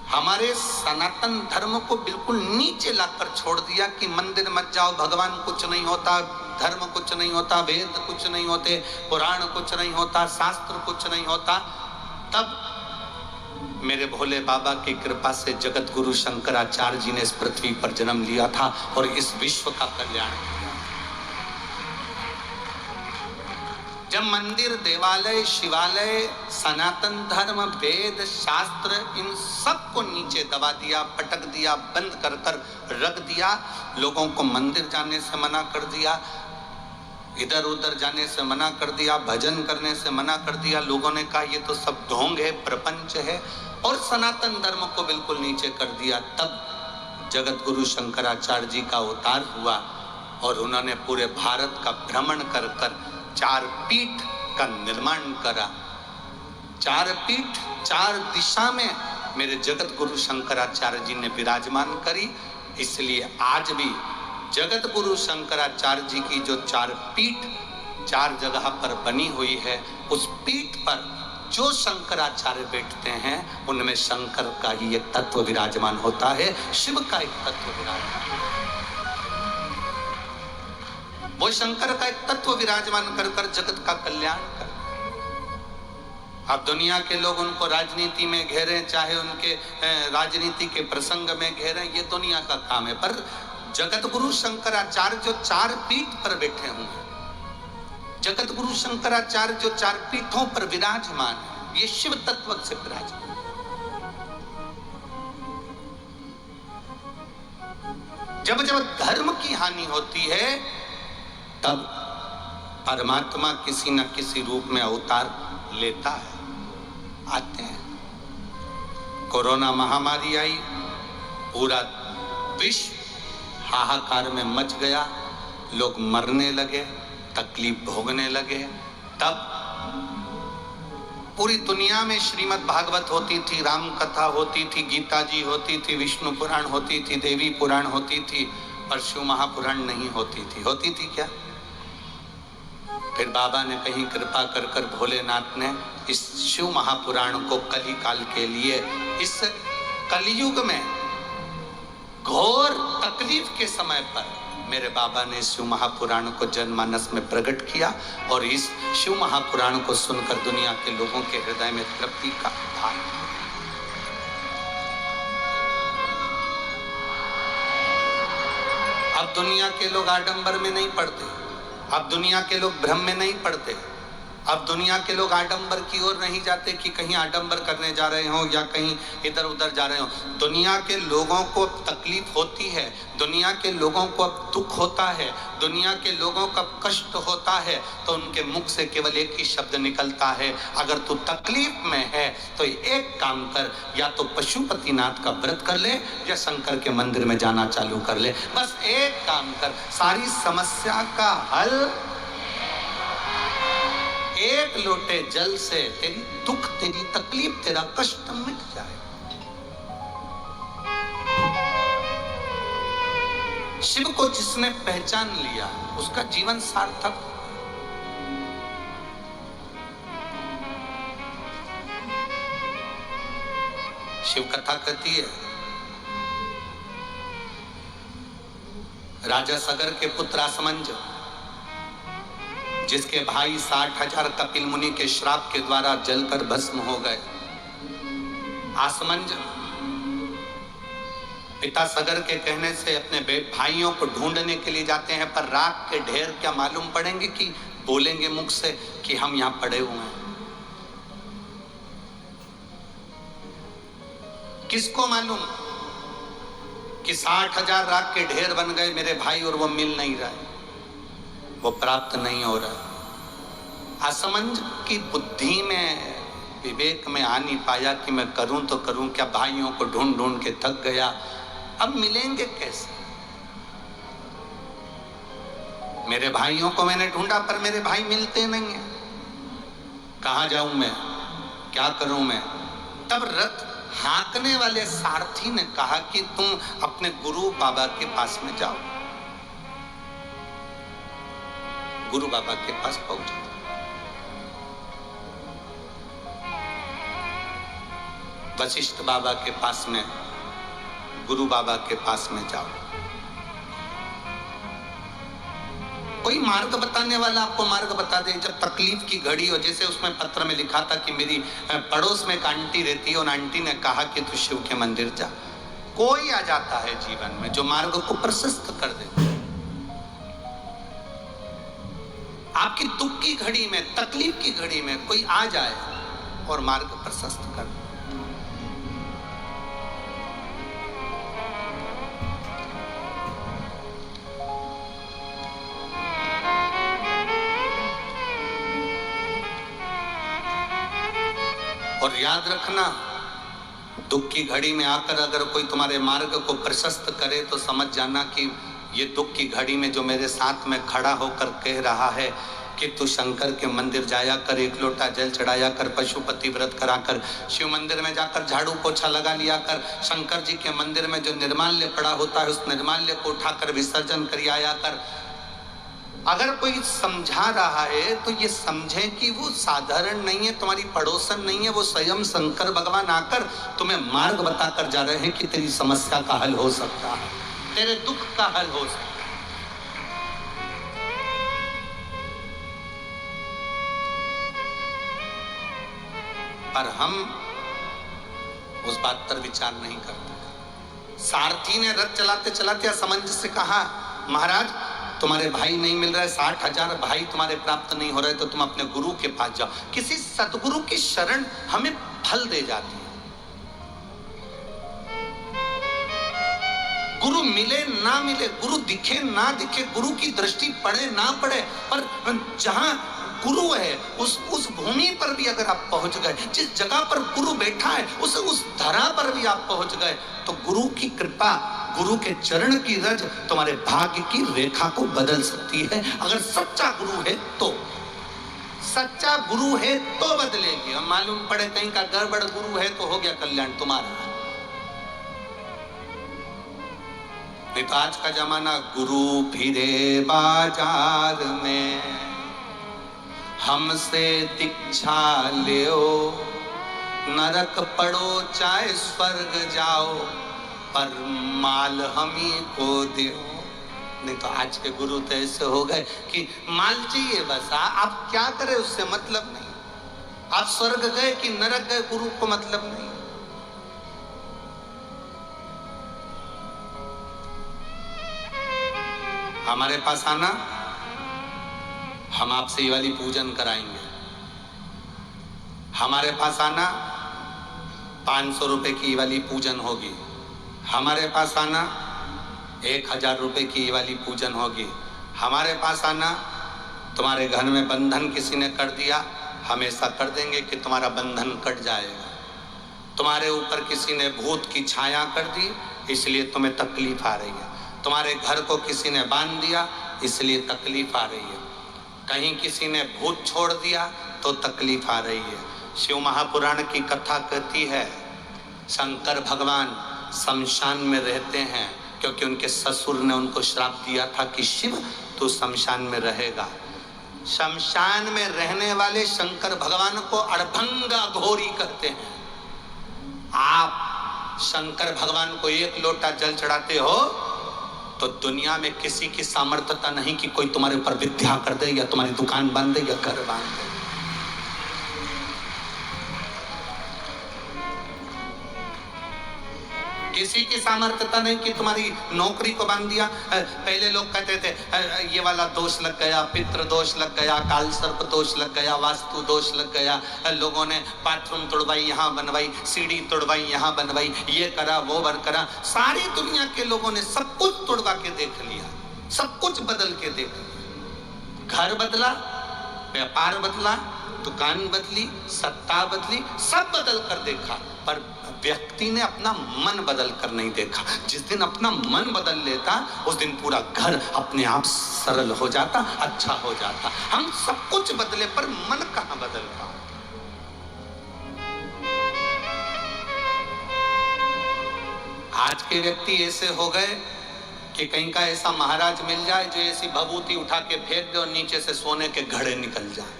S3: हमारे सनातन धर्म को बिल्कुल नीचे लाकर छोड़ दिया कि मंदिर मत जाओ, भगवान कुछ नहीं होता, धर्म कुछ नहीं होता, वेद कुछ नहीं होते, पुराण कुछ नहीं होता, शास्त्र कुछ नहीं होता, तब मेरे भोले बाबा की कृपा से जगत गुरु शंकराचार्य जी ने इस पृथ्वी पर जन्म लिया था और इस विश्व का कल्याण किया। जब मंदिर, देवालय, शिवालय, सनातन धर्म, वेद, शास्त्र, इन सब को नीचे दबा दिया, पटक दिया, बंद कर कर रख दिया, लोगों को मंदिर जाने से मना कर दिया, इधर उधर जाने से मना कर दिया, भजन करने से मना कर दिया, लोगों ने कहा ये तो सब ढोंग है, प्रपंच है, और सनातन धर्म को बिल्कुल नीचे कर दिया, तब जगत गुरु शंकराचार्य जी का अवतार हुआ और उन्होंने पूरे भारत का भ्रमण कर कर 4 पीठ का निर्माण करा। 4 पीठ 4 दिशा में मेरे जगत गुरु शंकराचार्य जी ने विराजमान करी। इसलिए आज भी जगत गुरु शंकराचार्य जी की जो 4 पीठ 4 जगह पर बनी हुई है, उस पीठ पर जो शंकराचार्य बैठते हैं उनमें शंकर का ही एक तत्व विराजमान होता है, शिव का एक तत्व विराजमान, वो शंकर का एक तत्व विराजमान कर कर जगत का कल्याण कर। अब दुनिया के लोग उनको राजनीति में घेरें, चाहे उनके राजनीति के प्रसंग में घेरें, ये दुनिया का काम है, पर जगत गुरु शंकराचार्य जो 4 पीठ पर बैठे हुए हैं, जगत गुरु शंकराचार्य जो 4 पीठों पर विराजमान है, ये शिव तत्व से विराजमान। जब जब धर्म की हानि होती है तब परमात्मा किसी न किसी रूप में अवतार लेता है, आते हैं। कोरोना महामारी आई, पूरा विश्व हाहाकार में मच गया, लोग मरने लगे, तकलीफ भोगने लगे, तब पूरी दुनिया में श्रीमद् भागवत होती थी, राम कथा होती थी, गीता जी होती थी, विष्णु पुराण होती थी, देवी पुराण होती थी, पर शिव महापुराण नहीं होती थी। होती थी क्या? फिर बाबा ने कहीं कृपा कर कर भोलेनाथ ने इस शिव महापुराण को कली काल के लिए, इस कलयुग में घोर तकलीफ के समय पर मेरे बाबा ने शिव महापुराण को जनमानस में प्रकट किया और इस शिव महापुराण को सुनकर दुनिया के लोगों के हृदय में तृप्ति का भाव। अब दुनिया के लोग आडंबर में नहीं पड़ते, अब दुनिया के लोग भ्रम में नहीं पड़ते, अब दुनिया के लोग आडंबर की ओर नहीं जाते कि कहीं आडंबर करने जा रहे हो या कहीं इधर उधर जा रहे हो। दुनिया के लोगों को अब तकलीफ होती है, दुनिया के लोगों को अब दुख होता है, दुनिया के लोगों का कष्ट होता है, तो उनके मुख से केवल एक ही शब्द निकलता है, अगर तू तकलीफ में है तो एक काम कर, या तो पशुपतिनाथ का व्रत कर ले या शंकर के मंदिर में जाना चालू कर ले, बस एक काम कर, सारी समस्या का हल एक लोटे जल से, तेरी दुख, तेरी तकलीफ, तेरा कष्ट मिट जाए। शिव को जिसने पहचान लिया उसका जीवन सार्थक। शिव कथा कहती है, राजा सगर के पुत्र आसमंज, जिसके भाई 60,000 कपिल मुनि के श्राप के द्वारा जलकर भस्म हो गए। आसमंज पिता सगर के कहने से अपने भाइयों को ढूंढने के लिए जाते हैं, पर राख के ढेर क्या मालूम पड़ेंगे कि बोलेंगे मुख से कि हम यहां पड़े हुए हैं। किसको मालूम कि 60,000 राख के ढेर बन गए मेरे भाई और वो मिल नहीं रहा है, वो प्राप्त नहीं हो रहा। आसमंज की बुद्धि में, विवेक में आ नहीं पाया कि मैं करूं तो करूं क्या, भाइयों को ढूंढ ढूंढ के थक गया, अब मिलेंगे कैसे। मेरे भाइयों को मैंने ढूंढा पर मेरे भाई मिलते नहीं है, कहां जाऊं मैं, क्या करूं मैं। तब रथ हाँकने वाले सारथी ने कहा कि तुम अपने गुरु बाबा के पास में जाओ। गुरु बाबा के पास पहुंचे, वशिष्ठ बाबा के पास में, गुरु बाबा के पास में जाओ। कोई मार्ग बताने वाला आपको मार्ग बता दे। जब तकलीफ की घड़ी हो, जैसे उसमें पत्र में लिखा था कि मेरी पड़ोस में एक आंटी रहती है, और आंटी ने कहा कि तू शिव के मंदिर जा। कोई आ जाता है जीवन में जो मार्ग को प्रशस्त कर दे। आपकी दुख की घड़ी में, तकलीफ की घड़ी में कोई आ जाए और मार्ग प्रशस्त कर दे। और याद रखना, दुख की घड़ी में आकर अगर कोई तुम्हारे मार्ग को प्रशस्त करे तो समझ जाना कि ये दुख की घड़ी में जो मेरे साथ में खड़ा होकर कह रहा है कि तू शंकर के मंदिर जाया कर, एक लोटा जल चढ़ाया कर, पशुपति व्रत करा कर, शिव मंदिर में जाकर झाड़ू पोछा लगा लिया कर, शंकर जी के मंदिर में जो निर्माल्य पड़ा होता है उस निर्माल्य को उठाकर विसर्जन कर आया कर। अगर कोई समझा रहा है तो ये समझे कि वो साधारण नहीं है, तुम्हारी पड़ोसन नहीं है, वो स्वयं शंकर भगवान आकर तुम्हें मार्ग बताकर जा रहे हैं कि तेरी समस्या का हल हो सकता है, तेरे दुख का हल हो सकता है। पर हम उस बात पर विचार नहीं करते। सारथी ने रथ चलाते चलाते असमंजस से कहा, महाराज तुम्हारे भाई नहीं मिल रहे, 60,000 भाई तुम्हारे प्राप्त नहीं हो रहे, तो तुम अपने गुरु के पास जाओ। किसी सतगुरु की शरण हमें फल दे जाती है। गुरु मिले ना मिले, गुरु दिखे ना दिखे, गुरु की दृष्टि पड़े ना पड़े, पर जहां गुरु है उस भूमि पर भी अगर आप पहुंच गए, जिस जगह पर गुरु बैठा है उस धरा पर भी आप पहुंच गए, तो गुरु की कृपा, गुरु के चरण की रज तुम्हारे भाग्य की रेखा को बदल सकती है। अगर सच्चा गुरु है तो, सच्चा गुरु है तो बदलेगी। हम मालूम पड़े कहीं का गड़बड़ गुरु है तो हो गया कल्याण तुम्हारा। नहीं तो आज का जमाना, गुरु फिरे बाजार में हमसे दीक्षा लेओ, नरक पड़ो चाहे स्वर्ग जाओ, पर माल हम ही को दो। नहीं तो आज के गुरु तो ऐसे हो गए कि माल चाहिए बस, आप क्या करें उससे मतलब नहीं। आप स्वर्ग गए कि नरक गए गुरु को मतलब नहीं। हमारे पास आना, हम आपसे ये वाली पूजन कराएंगे। हमारे पास आना, 500 रुपए की वाली पूजन होगी। हमारे पास आना, 1000 रुपए की वाली पूजन होगी। हमारे पास आना, तुम्हारे घर में बंधन किसी ने कर दिया, हम ऐसा कर देंगे कि तुम्हारा बंधन कट जाएगा। तुम्हारे ऊपर किसी ने भूत की छाया कर दी, इसलिए तुम्हें तकलीफ आ रही है। तुम्हारे घर को किसी ने बांध दिया, इसलिए तकलीफ आ रही है। कहीं किसी ने भूत छोड़ दिया तो तकलीफ आ रही है। शिव महापुराण की कथा कहती है, शंकर भगवान शमशान में रहते हैं क्योंकि उनके ससुर ने उनको श्राप दिया था कि शिव तू शमशान में रहेगा। शमशान में रहने वाले शंकर भगवान को अड़भंगा घोरी करते हैं। आप शंकर भगवान को एक लोटा जल चढ़ाते हो तो दुनिया में किसी की सामर्थ्यता नहीं कि कोई तुम्हारे ऊपर विद्या कर दे या तुम्हारी दुकान बांध दे या घर बांध दे। किसी की सामर्थ्यता नहीं कि तुम्हारी नौकरी को बांध दिया। पहले लोग कहते थे ये वाला दोष लग गया, पितृ दोष लग गया, काल सर्प दोष लग गया, वास्तु दोष लग गया। लोगों ने बाथरूम तोड़वाई, यहाँ बनवाई, सीढ़ी तोड़वाई, यहाँ बनवाई, ये करा वो बर करा। सारी दुनिया के लोगों ने सब कुछ तोड़वा के देख लिया, सब कुछ बदल के देख लिया। घर बदला, व्यापार बदला, दुकान बदली, सत्ता बदली, सब बदल कर देखा, पर व्यक्ति ने अपना मन बदल कर नहीं देखा। जिस दिन अपना मन बदल लेता उस दिन पूरा घर अपने आप सरल हो जाता, अच्छा हो जाता। हम सब कुछ बदले पर मन कहां बदलता। आज के व्यक्ति ऐसे हो गए कि कहीं का ऐसा महाराज मिल जाए जो ऐसी भभूति उठा के फेंक दे और नीचे से सोने के घड़े निकल जाए।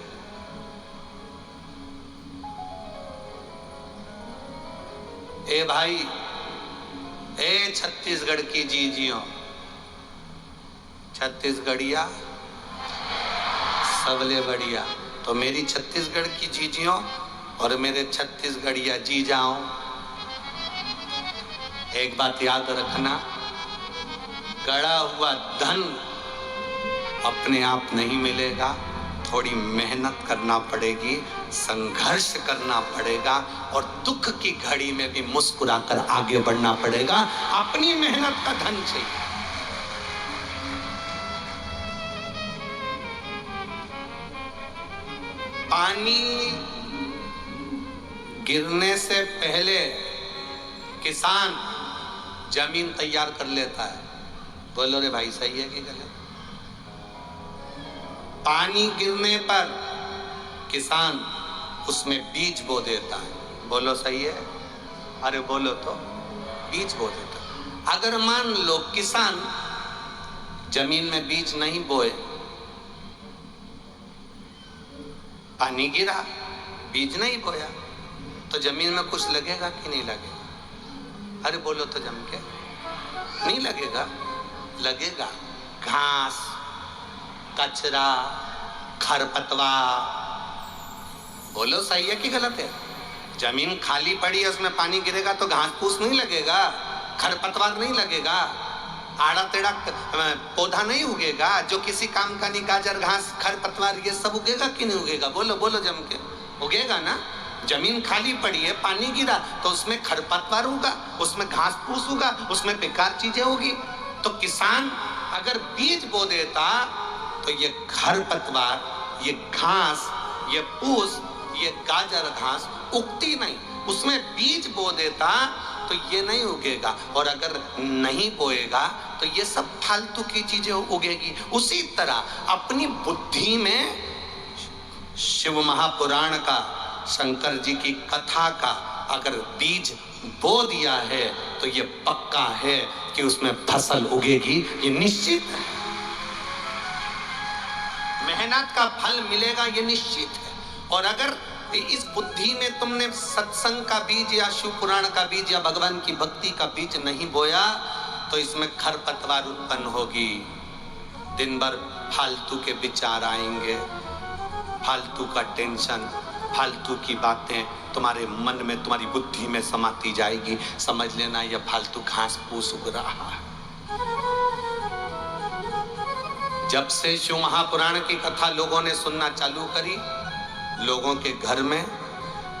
S3: ए भाई, ए छत्तीसगढ़ की जीजियों, छत्तीसगढ़िया सबले बढ़िया। तो मेरी छत्तीसगढ़ की जीजियों और मेरे छत्तीसगढ़िया जीजाओं, एक बात याद रखना, गड़ा हुआ धन अपने आप नहीं मिलेगा, थोड़ी मेहनत करना पड़ेगी, संघर्ष करना पड़ेगा और दुख की घड़ी में भी मुस्कुराकर आगे बढ़ना पड़ेगा। अपनी मेहनत का धन चाहिए। पानी गिरने से पहले किसान जमीन तैयार कर लेता है। बोलो रे भाई, सही है कि गलत? पानी गिरने पर किसान उसमें बीज बो देता है। बोलो सही है? अरे बोलो तो, बीज बो देता है। अगर मान लो किसान जमीन में बीज नहीं बोए, पानी गिरा, बीज नहीं बोया, तो जमीन में कुछ लगेगा कि नहीं लगेगा? अरे बोलो तो जम के, नहीं लगेगा? लगेगा। घास, कचरा, खरपतवार। बोलो सही है कि गलत है? जमीन खाली पड़ी है, उसमें पानी गिरेगा तो घास फूस नहीं लगेगा, खरपतवार नहीं लगेगा, आड़ा टेढ़ा पौधा नहीं उगेगा, जो किसी काम का नहीं, गाजर, घास, खरपतवार ये सब उगेगा कि नहीं उगेगा? बोलो बोलो जम के, उगेगा ना? जमीन खाली पड़ी है, पानी गिरा तो उसमें खरपतवार होगा, उसमें घास फूस होगा, उसमें बेकार चीजें होगी। तो किसान अगर बीज बो देता तो ये खरपतवार, ये घास, ये फूस, ये गाजर घास उगती नहीं। उसमें बीज बो देता तो ये नहीं उगेगा, और अगर नहीं बोएगा तो ये सब फालतू की चीजें उगेगी। उसी तरह अपनी बुद्धि में शिव महापुराण का, शंकर जी की कथा का अगर बीज बो दिया है तो ये पक्का है कि उसमें फसल उगेगी, ये निश्चित है। मेहनत का फल मिलेगा, ये निश्चित है। और अगर इस बुद्धि में तुमने सत्संग का बीज या शिव पुराण का बीज या भगवान की भक्ति का बीज नहीं बोया तो इसमें खरपतवार उत्पन्न होगी। दिन भर फालतू के विचार आएंगे, फालतू का टेंशन, फालतू की बातें तुम्हारे मन में, तुम्हारी बुद्धि में समाती जाएगी। समझ लेना यह फालतू घास फूस उग रहा है। जब से शिव महापुराण की कथा लोगों ने सुनना चालू करी, लोगों के घर में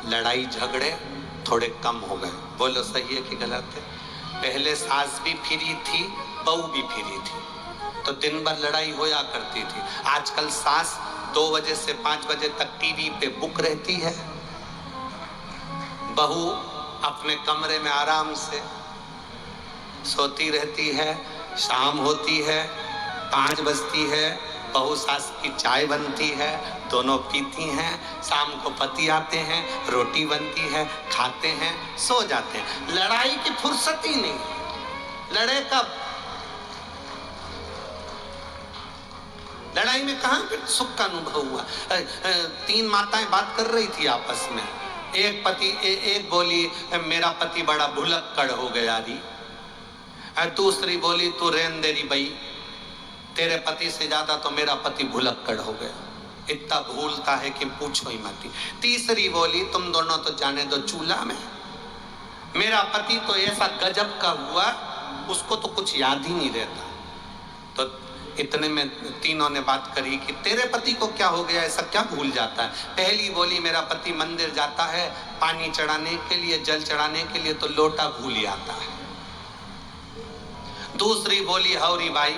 S3: लड़ाई झगड़े थोड़े कम हो गए। बोलो सही है कि गलत है? पहले सास भी फ्री थी, बहू भी फ्री थी, तो दिन भर लड़ाई होया करती थी। आजकल सास 2 बजे से 5 बजे तक टीवी पे बुक रहती है, बहू अपने कमरे में आराम से सोती रहती है। शाम होती है, 5 बजती है, बहू सास की चाय बनती है, दोनों पीती हैं। शाम को पति आते हैं, रोटी बनती है, खाते हैं, सो जाते हैं। लड़ाई की फुर्सत ही नहीं। लड़े कब? लड़ाई में कहां फिर सुख का अनुभव हुआ? 3 माताएं बात कर रही थी आपस में। एक बोली मेरा पति बड़ा भुलक्कड़ हो गया री। दूसरी बोली तू रेन देरी बई, तेरे पति से ज्यादा तो मेरा पति भुलक्कड़ हो गया, इतना भूलता है कि पूछो ही मत। तीसरी बोली तुम दोनों तो जाने दो चूल्हा में, मेरा पति तो ऐसा गजब का हुआ उसको तो कुछ याद ही नहीं रहता। तो इतने में तीनों ने बात करी कि तेरे पति को क्या हो गया, ऐसा क्या भूल जाता है? पहली बोली मेरा पति मंदिर जाता है पानी चढ़ाने के लिए, जल चढ़ाने के लिए, तो लोटा भूल आता है। दूसरी बोली हौरी भाई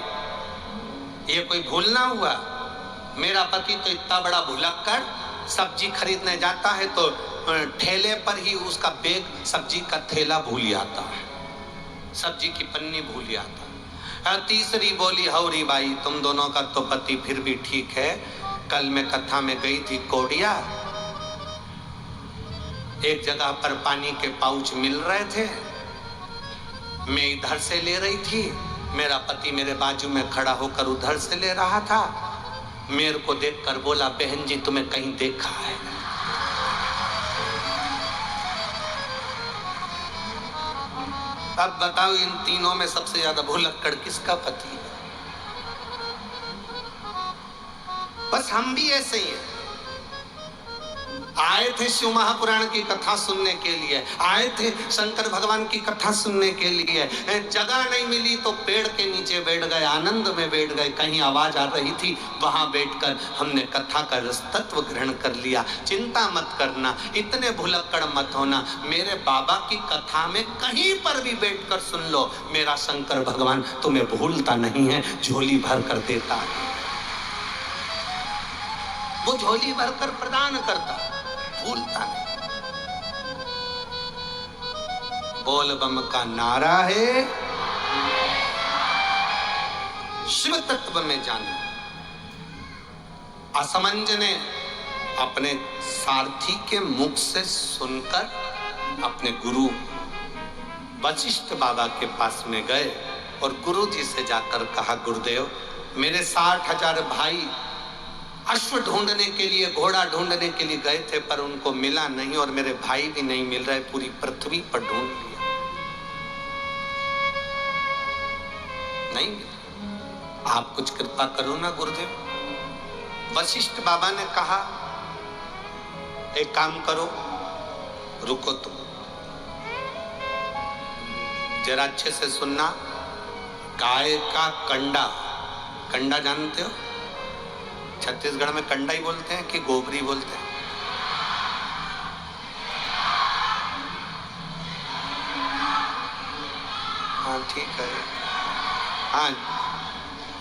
S3: ये कोई भूलना हुआ, मेरा पति तो इतना बड़ा भुलक्कड़, सब्जी खरीदने जाता है तो ठेले पर ही उसका बैग, सब्जी का थैला भूल आता है, सब्जी की पन्नी भूल आता है। तीसरी बोली हौरी भाई तुम दोनों का तो पति फिर भी ठीक है, कल मैं कथा में गई थी कोडिया, एक जगह पर पानी के पाउच मिल रहे थे, मैं इधर से ले रही थी, मेरा पति मेरे बाजू में खड़ा होकर उधर से ले रहा था। मेरे को देखकर बोला बहन जी तुम्हें कहीं देखा है? अब बताओ इन तीनों में सबसे ज्यादा भुलक्कड़ किसका पति है? बस हम भी ऐसे ही हैं। आए थे शिव महापुराण की कथा सुनने के लिए, आए थे शंकर भगवान की कथा सुनने के लिए, जगह नहीं मिली तो पेड़ के नीचे बैठ गए, आनंद में बैठ गए। कहीं आवाज आ रही थी, वहां बैठकर हमने कथा का रस तत्व ग्रहण कर लिया। चिंता मत करना, इतने भुलक्कड़ मत होना। मेरे बाबा की कथा में कहीं पर भी बैठकर सुन लो, मेरा शंकर भगवान तुम्हें भूलता नहीं है, झोली भर कर देता है। वो झोली भरकर प्रदान करता, भूलता नहीं। बोल बम का नारा है, शिव तत्व में जाने। असमंज ने अपने सारथी के मुख से सुनकर अपने गुरु वशिष्ठ बाबा के पास में गए और गुरु जी से जाकर कहा, गुरुदेव मेरे 60,000 भाई अश्व ढूंढने के लिए, घोड़ा ढूंढने के लिए गए थे, पर उनको मिला नहीं और मेरे भाई भी नहीं मिल रहे, पूरी पृथ्वी पर ढूंढ लिया, नहीं मिला। आप कुछ कृपा करो ना गुरुदेव। वशिष्ठ बाबा ने कहा, एक काम करो, रुको तुम, जरा अच्छे से सुनना। गाय का कंडा, कंडा जानते हो? छत्तीसगढ़ में कंडा ही बोलते हैं कि गोबरी बोलते हैं? हाँ ठीक है। हाँ,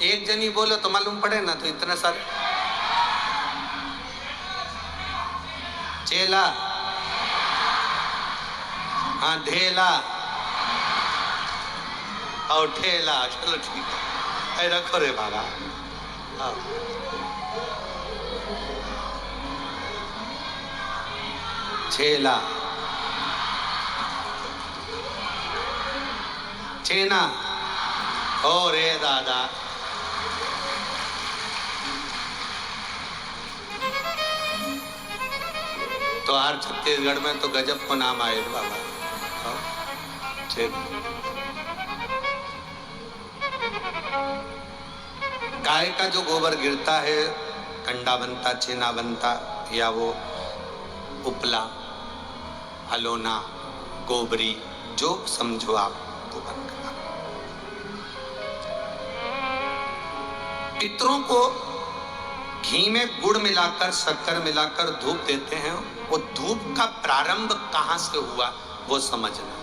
S3: एक जनी बोलो तो मालूम पड़े ना, तो इतने सारे। चेला, हाँ ढेला और ठेला, चलो ठीक है, रखो रे बाबा। हाँ छेला, छेना, ओ रे दादा। तो हर छत्तीसगढ़ में तो गजब को नाम आए बाबा। गाय का जो गोबर गिरता है, कंडा बनता, छेना बनता, या वो उपला, हलोना, गोबरी, जो समझो आप वो बनकर। पितरों को घी में गुड़ मिलाकर, शक्कर मिलाकर धूप देते हैं। वो धूप का प्रारंभ कहां से हुआ वो समझना।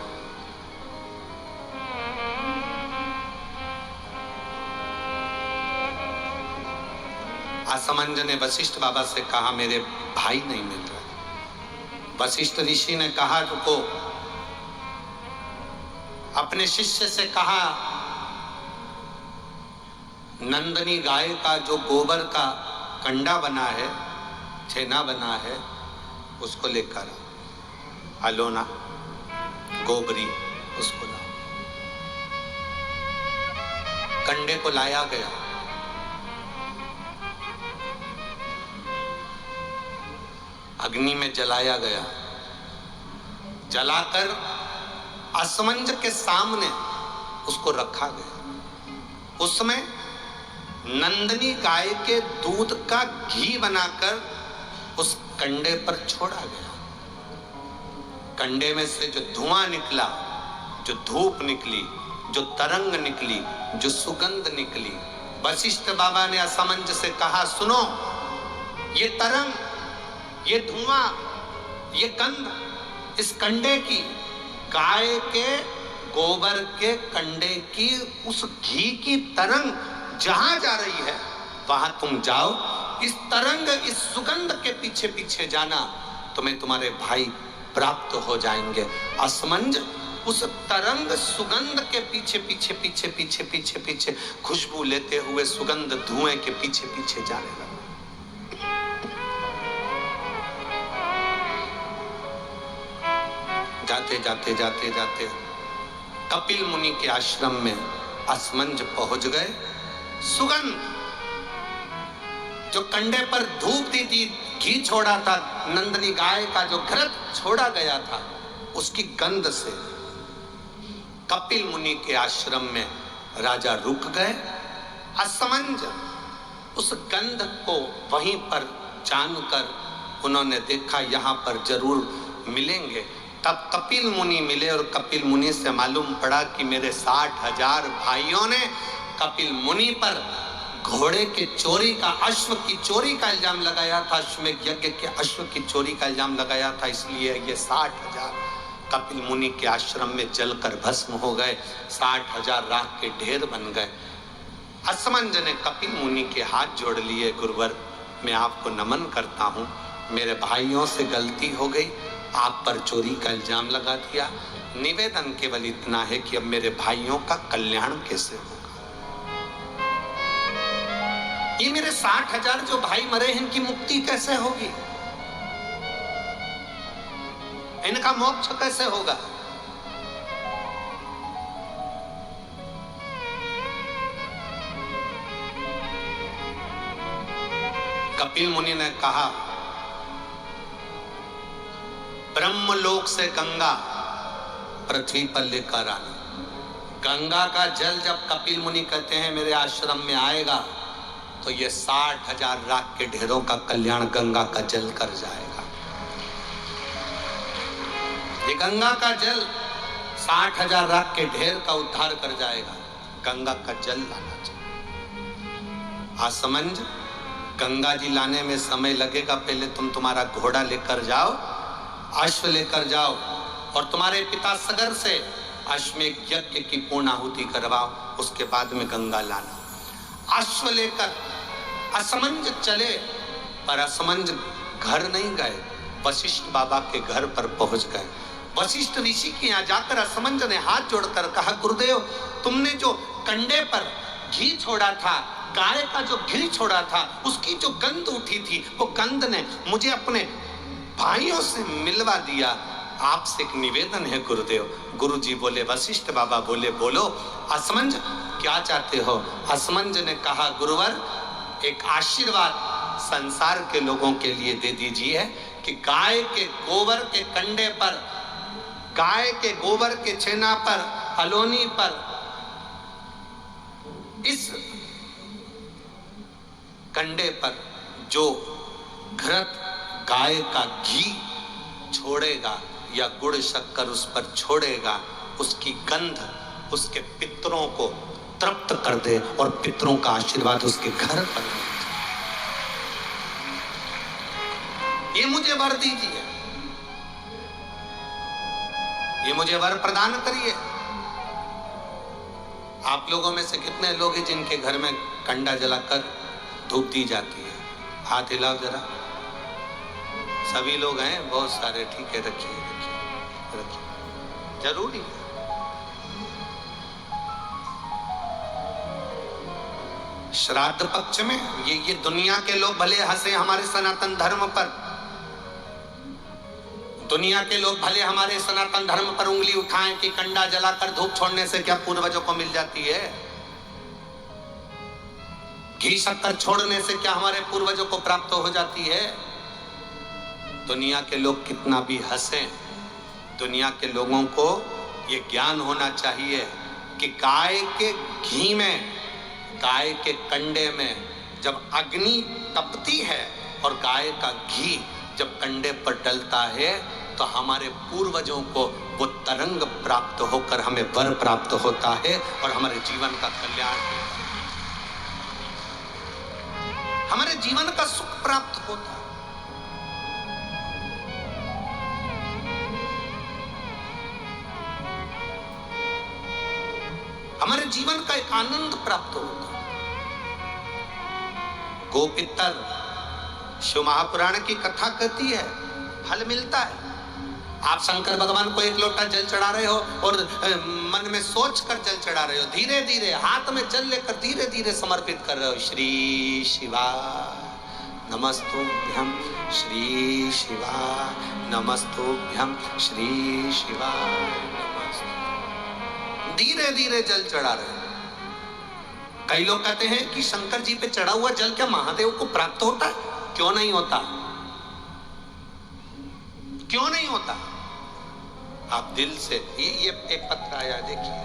S3: असमंज ने वशिष्ठ बाबा से कहा, मेरे भाई नहीं मिल रहा। वशिष्ठ ऋषि ने कहा, रुको। अपने शिष्य से कहा, नंदनी गाय का जो गोबर का कंडा बना है, छेना बना है, उसको लेकर हलोना, गोबरी, उसको ला। कंडे को लाया गया। अग्नि में जलाया गया। जलाकर असमंज के सामने उसको रखा गया। उसमें नंदनी गाय के दूध का घी बनाकर उस कंडे पर छोड़ा गया। कंडे में से जो धुआं निकला, जो धूप निकली, जो तरंग निकली, जो सुगंध निकली, वशिष्ठ बाबा ने असमंज से कहा, सुनो, ये तरंग, ये धुआं, ये गंध, इस कंडे की, गाय के गोबर के कंडे की, उस घी की तरंग जहां जा रही है वहां तुम जाओ। इस तरंग, इस सुगंध के पीछे पीछे जाना, तुम्हें तुम्हारे भाई प्राप्त हो जाएंगे। असमंज उस तरंग सुगंध के पीछे पीछे पीछे पीछे पीछे पीछे खुशबू लेते हुए सुगंध धुएं के पीछे पीछे जाने लगा। जाते जाते जाते जाते कपिल मुनि के आश्रम में असमंज पहुंच गए। सुगंध, जो कंडे पर धूप दी थी, घी छोड़ा था, नंदनी गाय का जो घृत छोड़ा गया था, उसकी गंध से कपिल मुनि के आश्रम में राजा रुक गए। असमंज उस गंध को वहीं पर जानकर उन्होंने देखा यहाँ पर जरूर मिलेंगे। तब कपिल मुनि मिले और कपिल मुनि से मालूम पड़ा कि मेरे 60,000 भाइयों ने कपिल मुनि पर घोड़े के चोरी का, अश्व की चोरी का इल्जाम लगाया था, अश्वमेध यज्ञ के अश्व की चोरी का इल्जाम लगाया था। इसलिए ये 60,000 कपिल मुनि के आश्रम में जलकर भस्म हो गए, 60,000 राख के ढेर बन गए। असमंज ने कपिल मुनि के हाथ जोड़ लिए, गुरुवर मैं आपको नमन करता हूँ, मेरे भाइयों से गलती हो गई, आप पर चोरी का इल्जाम लगा दिया। निवेदन केवल इतना है कि अब मेरे भाइयों का कल्याण कैसे होगा। ये मेरे 60,000 जो भाई मरे हैं, इनकी मुक्ति कैसे होगी, इनका मोक्ष कैसे होगा। कपिल मुनि ने कहा, ब्रह्मलोक से गंगा पृथ्वी पर लेकर आना। गंगा का जल जब कपिल मुनि कहते हैं मेरे आश्रम में आएगा, तो ये 60,000 राख के ढेरों का कल्याण गंगा का जल कर जाएगा। ये गंगा का जल 60,000 राख के ढेर का उद्धार कर जाएगा। गंगा का जल लाना चाहिए। आसमंज, गंगा जी लाने में समय लगेगा, पहले तुम तुम्हारा घोड़ा लेकर जाओ, अश्व लेकर जाओ और तुम्हारे पिता सगर से अश्वमेध यज्ञ की पूर्ण आहुति करवाओ, उसके बाद में गंगा लाना। अश्व लेकर असमंज चले, पर असमंज घर नहीं गए, वशिष्ठ बाबा के घर पर पहुंच गए। वशिष्ठ ऋषि के यहाँ जाकर असमंज ने हाथ जोड़कर कहा, गुरुदेव तुमने जो कंडे पर घी छोड़ा था, गाय का जो घी छोड़ा था, उसकी जो गंध उठी थी, वो गंध ने मुझे अपने भाइयों से मिलवा दिया। आपसे एक निवेदन है गुरुदेव। गुरुजी बोले, वशिष्ठ बाबा बोले, बोलो असमंज क्या चाहते हो। असमंज ने कहा, गुरुवर एक आशीर्वाद संसार के लोगों के लिए दे दीजिए कि गाय के गोबर के कंडे पर, गाय के गोबर के छेना पर, अलोनी पर, इस कंडे पर जो घृत गाय का घी छोड़ेगा या गुड़ शक्कर उस पर छोड़ेगा, उसकी गंध उसके पितरों को तृप्त कर दे और पितरों का आशीर्वाद उसके घर पर। ये मुझे वर दीजिए, ये मुझे वर प्रदान करिए। आप लोगों में से कितने लोग हैं जिनके घर में कंडा जलाकर धूप दी जाती है? हाथ हिलाओ जरा। सभी लोग हैं, बहुत सारे, ठीक है, रखिए रखिए रखिए, जरूरी है। श्राद्ध पक्ष में ये दुनिया के लोग भले हंसे हमारे सनातन धर्म पर, दुनिया के लोग भले हमारे सनातन धर्म पर उंगली उठाएं कि कंडा जलाकर धूप छोड़ने से क्या पूर्वजों को मिल जाती है, घी शक्कर छोड़ने से क्या हमारे पूर्वजों को प्राप्त हो जाती है। दुनिया के लोग कितना भी हंसे, दुनिया के लोगों को ये ज्ञान होना चाहिए कि गाय के घी में, गाय के कंडे में जब अग्नि तपती है और गाय का घी जब कंडे पर डलता है, तो हमारे पूर्वजों को वो तरंग प्राप्त होकर हमें वर प्राप्त होता है और हमारे जीवन का कल्याण, हमारे जीवन का सुख प्राप्त होता है। हमारे जीवन का एक आनंद प्राप्त होता है। गोपितर, शिव महापुराण की कथा कहती है, फल मिलता है। आप शंकर भगवान को एक लोटा जल चढ़ा रहे हो और मन में सोच कर जल चढ़ा रहे हो, धीरे धीरे हाथ में जल लेकर धीरे धीरे समर्पित कर रहे हो। श्री शिवा नमस्तुभ्यं, श्री शिवा नमस्तुभ्यं, श्री शिवा नमस्तुभ्यं, धीरे धीरे जल चढ़ा रहे हो। कई लोग कहते हैं कि शंकर जी पे चढ़ा हुआ जल क्या महादेव को प्राप्त होता है? क्यों नहीं होता? क्यों नहीं होता? आप दिल से, ये एक पत्र आया, देखिए,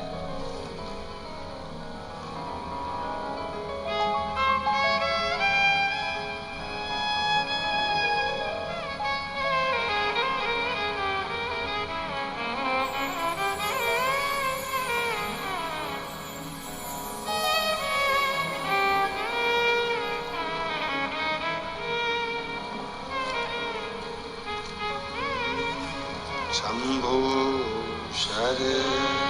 S3: शंभो शरण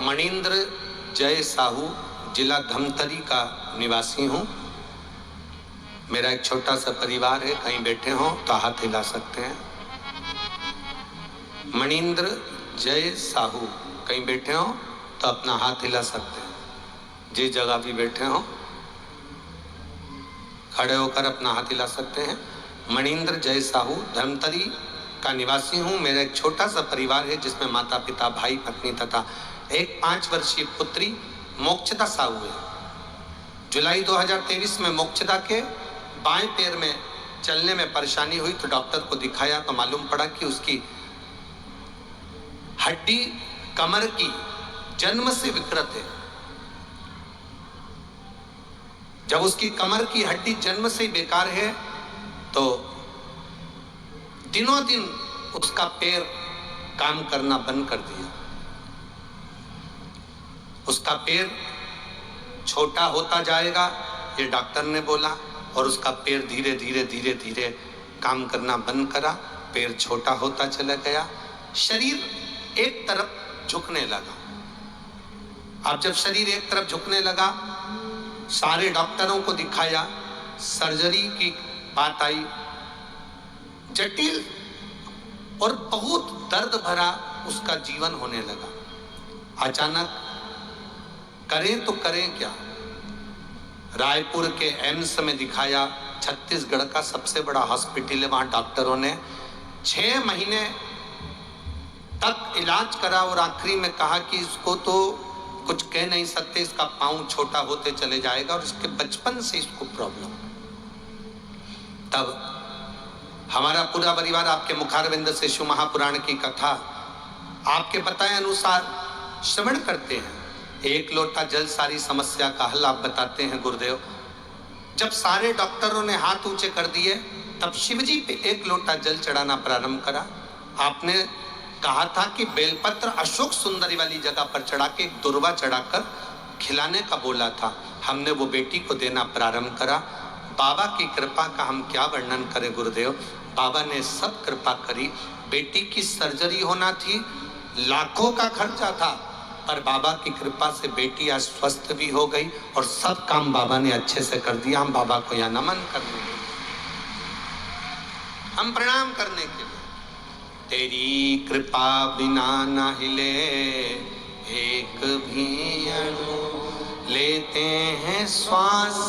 S3: मणीन्द्र जय साहू, जिला धमतरी का निवासी हूँ। मेरा एक छोटा सा परिवार है, कहीं बैठे हो तो हाथ हिला सकते हैं। मणीन्द्र जय साहू, कहीं बैठे हो तो अपना हाथ हिला सकते हैं। जिस जगह भी बैठे हो खड़े होकर अपना हाथ हिला सकते हैं। मणीन्द्र जय साहू, धमतरी का निवासी हूँ। मेरा एक छोटा सा परिवार है जिसमें माता पिता, भाई, पत्नी तथा एक 5 वर्षीय पुत्री मोक्षदा साहू है। जुलाई 2023 में मोक्षदा के बाएं पैर में चलने में परेशानी हुई तो डॉक्टर को दिखाया तो मालूम पड़ा कि उसकी हड्डी कमर की जन्म से विकृत है। जब उसकी कमर की हड्डी जन्म से बेकार है तो दिनों दिन उसका पैर काम करना बंद कर दिया। उसका पैर छोटा होता जाएगा ये डॉक्टर ने बोला, और उसका पैर धीरे धीरे काम करना बंद करा। पैर छोटा होता चला गया, शरीर एक तरफ झुकने लगा। अब जब शरीर एक तरफ झुकने लगा, सारे डॉक्टरों को दिखाया, सर्जरी की बात आई। जटिल और बहुत दर्द भरा उसका जीवन होने लगा। अचानक करें तो करें क्या? रायपुर के एम्स में दिखाया, छत्तीसगढ़ का सबसे बड़ा हॉस्पिटल है। वहां डॉक्टरों ने 6 महीने तक इलाज करा और आखिरी में कहा कि इसको तो कुछ कह नहीं सकते, इसका पांव छोटा होते चले जाएगा और इसके बचपन से इसको प्रॉब्लम। तब हमारा पूरा परिवार आपके मुखारविंद से शिव महापुराण की कथा आपके बताए अनुसार श्रवण करते हैं। 1 लोटा जल सारी समस्या का हल आप बताते हैं गुरुदेव। जब सारे डॉक्टरों ने हाथ ऊंचे कर दिए तब शिवजी पे 1 लोटा जल चढ़ाना प्रारंभ करा। आपने कहा था कि बेलपत्र अशोक सुंदरी वाली जगह पर चढ़ा के एक दुर्वा चढ़ाकर खिलाने का बोला था। हमने वो बेटी को देना प्रारंभ करा। बाबा की कृपा का हम क्या वर्णन करें गुरुदेव। बाबा ने सब कृपा करी। बेटी की सर्जरी होना थी, लाखों का खर्चा था, पर बाबा की कृपा से बेटी आज स्वस्थ भी हो गई और सब काम बाबा ने अच्छे से कर दिया। हम बाबा को यहाँ नमन करने के लिए, हम प्रणाम करने के लिए। तेरी कृपा बिना न हिले एक भी अणु, लेते हैं श्वास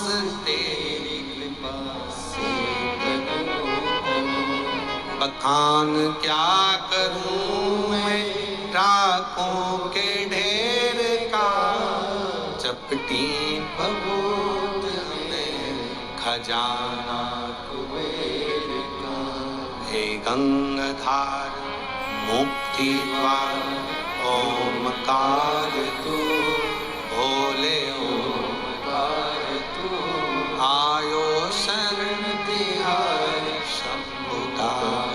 S3: तेरी कृपा से बखान क्या करूं मैं राखों के ढेर का, चपटी भभूत में खजाना कुबेर का। हे गंगाधार मुक्ति द्वार ओमकार तू, भोले ओमकार तू, आयो शरण तिहार शंभुदार।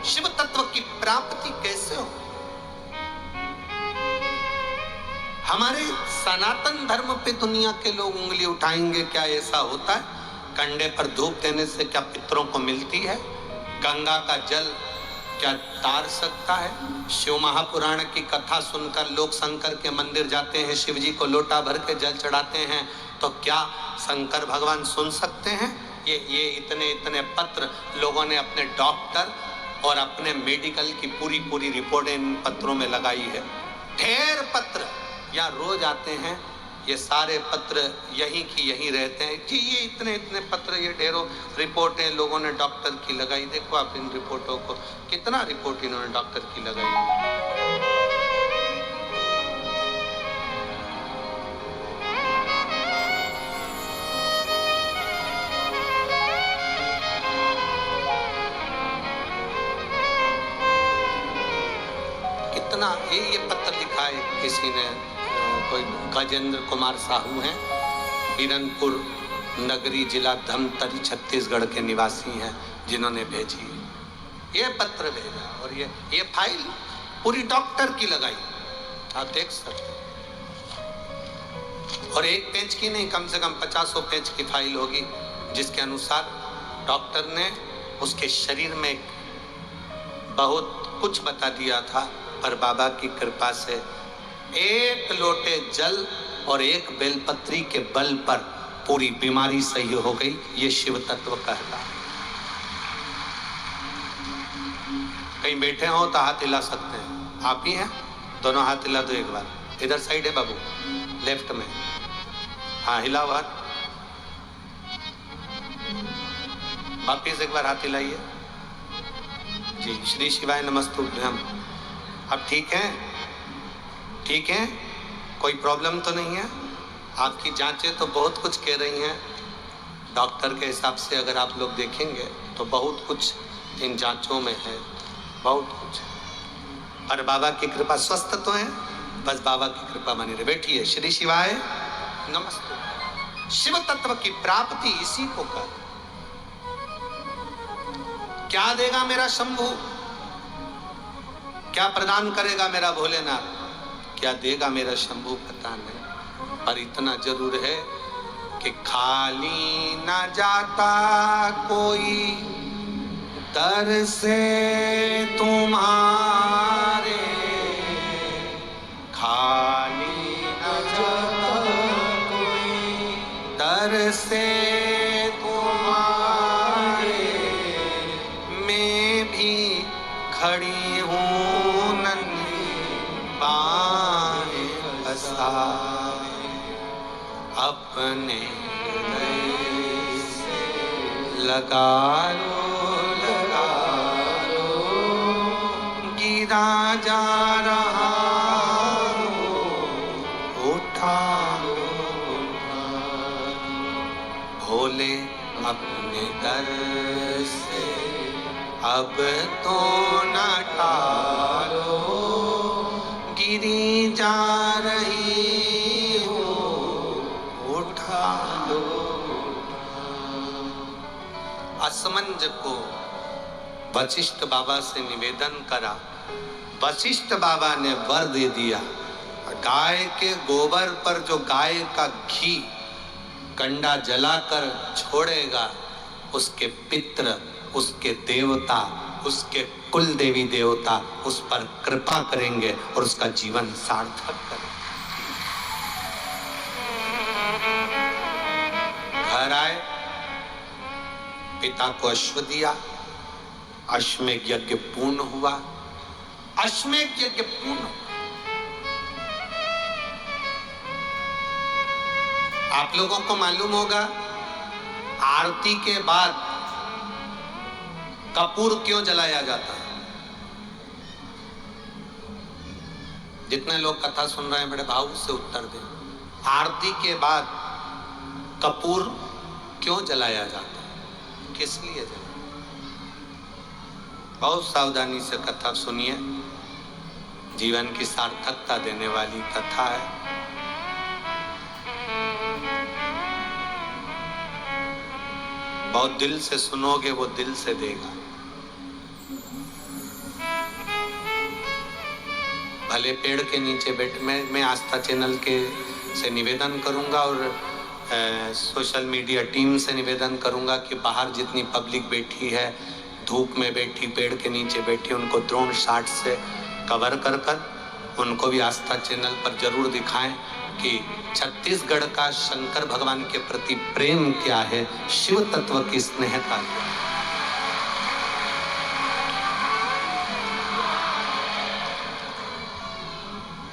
S3: शिव तत्व की प्राप्ति कैसे हो? हमारे सनातन धर्म पे दुनिया के लोग उंगली उठाएंगे, क्या ऐसा होता है? कंडे पर धूप देने से क्या पितरों को मिलती है? गंगा का जल क्या तार सकता है? शिव महापुराण की कथा सुनकर लोग शंकर के मंदिर जाते हैं, शिव जी को लोटा भर के जल चढ़ाते हैं, तो क्या शंकर भगवान सुन सकते हैं? ये इतने इतने पत्र लोगों ने अपने डॉक्टर और अपने मेडिकल की पूरी पूरी रिपोर्टें इन पत्रों में लगाई है। ढेर पत्र यहाँ रोज आते हैं, ये सारे पत्र यहीं की यहीं रहते हैं कि ये इतने इतने पत्र, ये ढेरों रिपोर्टें लोगों ने डॉक्टर की लगाई। देखो आप इन रिपोर्टों को, कितना रिपोर्ट इन्होंने डॉक्टर की लगाई। कितना ये पत्र लिखा है किसी ने, कोई गजेंद्र कुमार साहू हैं, बीरनपुर नगरी, जिला धमतरी, छत्तीसगढ़ के निवासी हैं, जिन्होंने भेजी ये पत्र भेजा। और ये फाइल पूरी डॉक्टर की लगाई, आप देख सकते हैं। और एक पेज की नहीं, कम से कम 50 पेज की फाइल होगी, जिसके अनुसार डॉक्टर ने उसके शरीर में बहुत कुछ बता दिया था, पर बाबा की कृपा से एक लोटे जल और एक बेलपत्री के बल पर पूरी बीमारी सही हो गई। ये शिव तत्व कहता है। कहीं बैठे हो तो हाथ हिला सकते हैं, आप ही हैं, दोनों हाथ हिला दो एक बार। इधर साइड है बाबू, लेफ्ट में, हाँ हिलाओ हाथ, वापिस एक बार हाथ हिलाइए जी। श्री शिवाय नमस्तुभ्यम। अब ठीक है? ठीक है, कोई प्रॉब्लम तो नहीं है? आपकी जांचें तो बहुत कुछ कह रही हैं, डॉक्टर के हिसाब से अगर आप लोग देखेंगे तो बहुत कुछ इन जांचों में है, बहुत कुछ। और बाबा की कृपा, स्वस्थ तो है, बस बाबा की कृपा बनी रहे। बैठिए। श्री शिवाय नमस्ते। शिव तत्व की प्राप्ति इसी को कर। क्या देगा मेरा शंभू, क्या प्रदान करेगा मेरा भोलेनाथ, क्या देगा मेरा शंभू पता नहीं, पर इतना जरूर है कि खाली ना जाता कोई दर से तुम्हारे, खाली ना जाता कोई दर से तुम्हारे, मैं भी खड़ी हूँ नन्ही बाहें पसारे, अपने हृदय से लगा लो, गिरा जा रहा उठा लो, भोले अपने दर से अब तो न टालो, गिरी जा रही हो उठा लो। असमंज को वशिष्ठ बाबा से निवेदन करा, वशिष्ठ बाबा ने वर दे दिया, गाय के गोबर पर जो गाय का घी कंडा जलाकर छोड़ेगा, उसके पितृ, उसके देवता, उसके कुल देवी देवता उस पर कृपा करेंगे और उसका जीवन सार्थक करेंगे। घर आए, पिता को अश्व दिया, अश्वमेध यज्ञ पूर्ण हुआ, अश्वमेध यज्ञ पूर्ण हुआ। आप लोगों को मालूम होगा आरती के बाद कपूर क्यों जलाया जाता है? जितने लोग कथा सुन रहे हैं बड़े भाव से उत्तर दें। आरती के बाद कपूर क्यों जलाया जाता है, किस लिए जलाया? बहुत सावधानी से कथा सुनिए, जीवन की सार्थकता देने वाली कथा है। बहुत दिल से सुनोगे वो दिल से देगा। भले पेड़ के नीचे बैठ, मैं आस्था चैनल के से निवेदन करूंगा और सोशल मीडिया टीम से निवेदन करूंगा कि बाहर जितनी पब्लिक बैठी है धूप में बैठी, पेड़ के नीचे बैठी, उनको ड्रोन शॉट से कवर कर कर उनको भी आस्था चैनल पर जरूर दिखाएं कि छत्तीसगढ़ का शंकर भगवान के प्रति प्रेम क्या है, शिव तत्व की स्नेह का।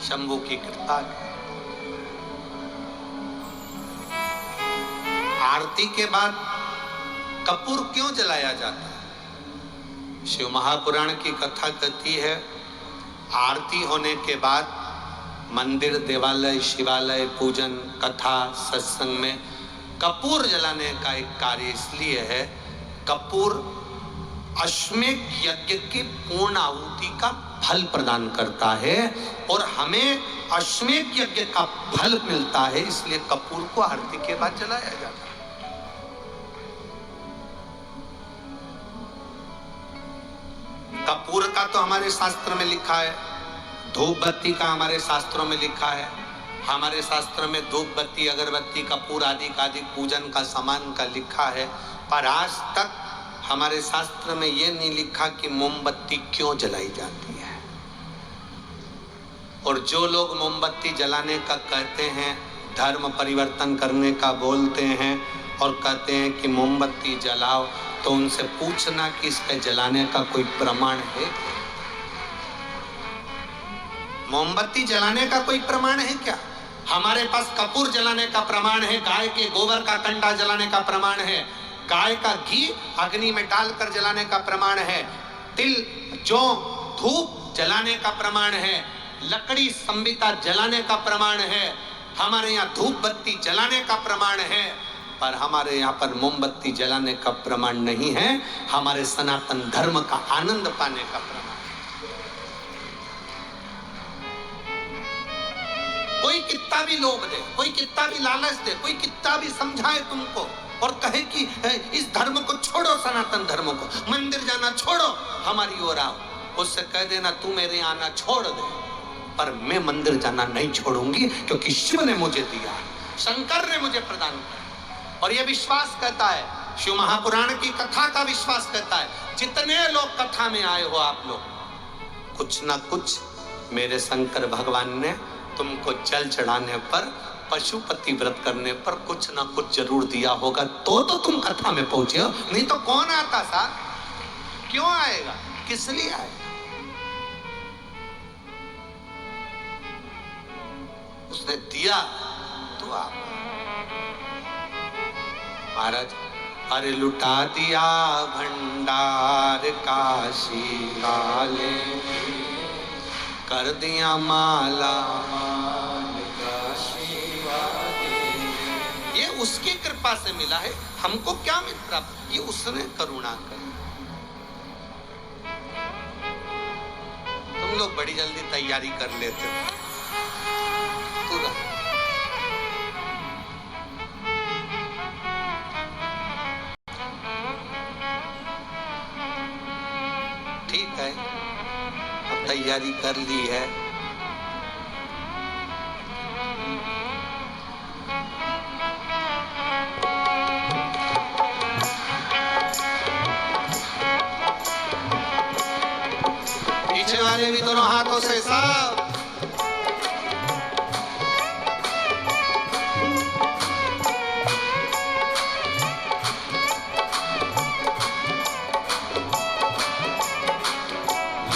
S3: शंभू की कृपा। आरती के बाद कपूर क्यों जलाया जाता है? शिव महापुराण की कथा कहती है, आरती होने के बाद मंदिर, देवालय, शिवालय, पूजन, कथा, सत्संग में कपूर जलाने का एक कार्य इसलिए है, कपूर अश्वमेध यज्ञ की पूर्ण आहुति का फल प्रदान करता है और हमें अश्वमेध यज्ञ का फल मिलता है, इसलिए कपूर को आरती के बाद जलाया जाता है। कपूर का तो हमारे शास्त्र में लिखा है, धूप बत्ती का हमारे शास्त्रों में लिखा है। हमारे शास्त्र में धूप बत्ती, अगरबत्ती, कपूर आदि का पूजन का सामान का लिखा है, पर आज तक हमारे शास्त्र में यह नहीं लिखा कि मोमबत्ती क्यों जलाई जाती है। और जो लोग मोमबत्ती जलाने का कहते हैं, धर्म परिवर्तन करने का बोलते हैं और कहते हैं कि मोमबत्ती जलाओ, तो उनसे पूछना कि इसके जलाने का कोई प्रमाण है? मोमबत्ती जलाने का कोई प्रमाण है क्या? हमारे पास कपूर जलाने का प्रमाण है, गाय के गोबर का कंडा जलाने का प्रमाण है, गाय का घी अग्नि में डालकर जलाने का प्रमाण है, तिल, जौ, धूप जलाने का प्रमाण है, लकड़ी संबिता जलाने का प्रमाण है, हमारे यहाँ धूप बत्ती जलाने का प्रमाण है, पर हमारे यहाँ पर मोमबत्ती जलाने का प्रमाण नहीं है। हमारे सनातन धर्म का आनंद पाने का प्रमाण। कोई कितना भी लोभ दे, कोई कितना भी लालच दे, कोई कितना भी समझाए तुमको और कहे कि इस धर्म को छोड़ो, सनातन धर्म को, मंदिर जाना छोड़ो, हमारी ओर आओ, उससे कह देना तू मेरे यहाँ आना छोड़ दे, पर मैं मंदिर जाना नहीं छोड़ूंगी, क्योंकि शिव ने मुझे दिया, शंकर ने मुझे प्रदान किया। और यह विश्वास कहता है, शिव महापुराण की कथा का विश्वास कहता है, जितने लोग कथा में आए हो आप लोग, कुछ ना कुछ मेरे शंकर भगवान ने तुमको जल चढ़ाने पर, पशुपति व्रत करने पर कुछ ना कुछ जरूर दिया होगा, तो तुम कथा में पहुंचे हो, नहीं तो कौन आता साथ? क्यों आएगा? किस लिए आएगा? उसने दिया तो आप। महाराज, अरे लुटा दिया भंडार काशी वाले, कर दिया माला काशी वाले। ये उसकी कृपा से मिला है, हमको क्या मिल प्राप्त? ये उसने करुणा करी। तुम लोग बड़ी जल्दी तैयारी कर लेते हो तुरंत। ठीक है, अब तैयारी कर ली है, पीछे वाले भी दोनों हाथों से सब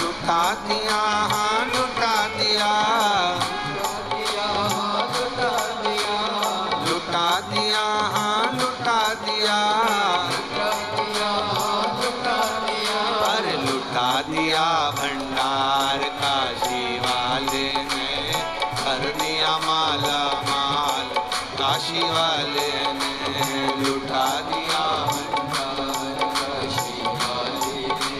S3: लुटा दिया, हाँ लुटा दिया, लुटा दिया, हाँ लुटा दिया, अरे लुटा दिया भंडार काशी वाले ने, कर दिया माला माल काशी वाले ने, लुटा दिया भंडार काशी वाले ने,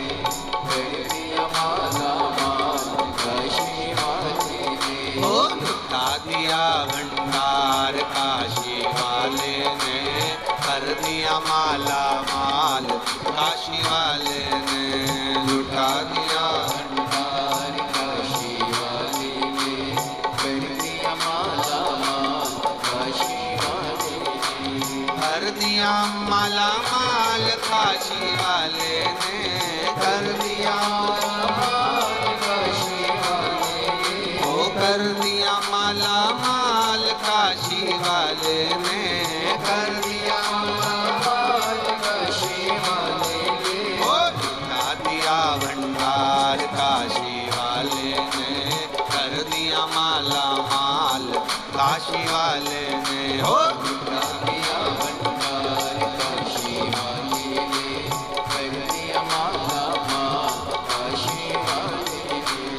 S3: कर दिया माला माल काशी वाले ने, ओ लुटा दिया भंडार काशी वाले ने, कर दिया माला माल काशी वाले ने, लुटा दिया भंडार काशी वाले ने, कर दिया माला माल काशी वाले ने, कर दिया माला माल काशी वाले ने। दिया वो कर दिया माला माल काशी वाले ने कर दिया वो दिखा दिया भंडार काशी वाले ने कर दिया माला माल काशी वाले ने हो दिखा दिया भंडार काशी वाले ने कर दिया माला माल काशी वाले ने।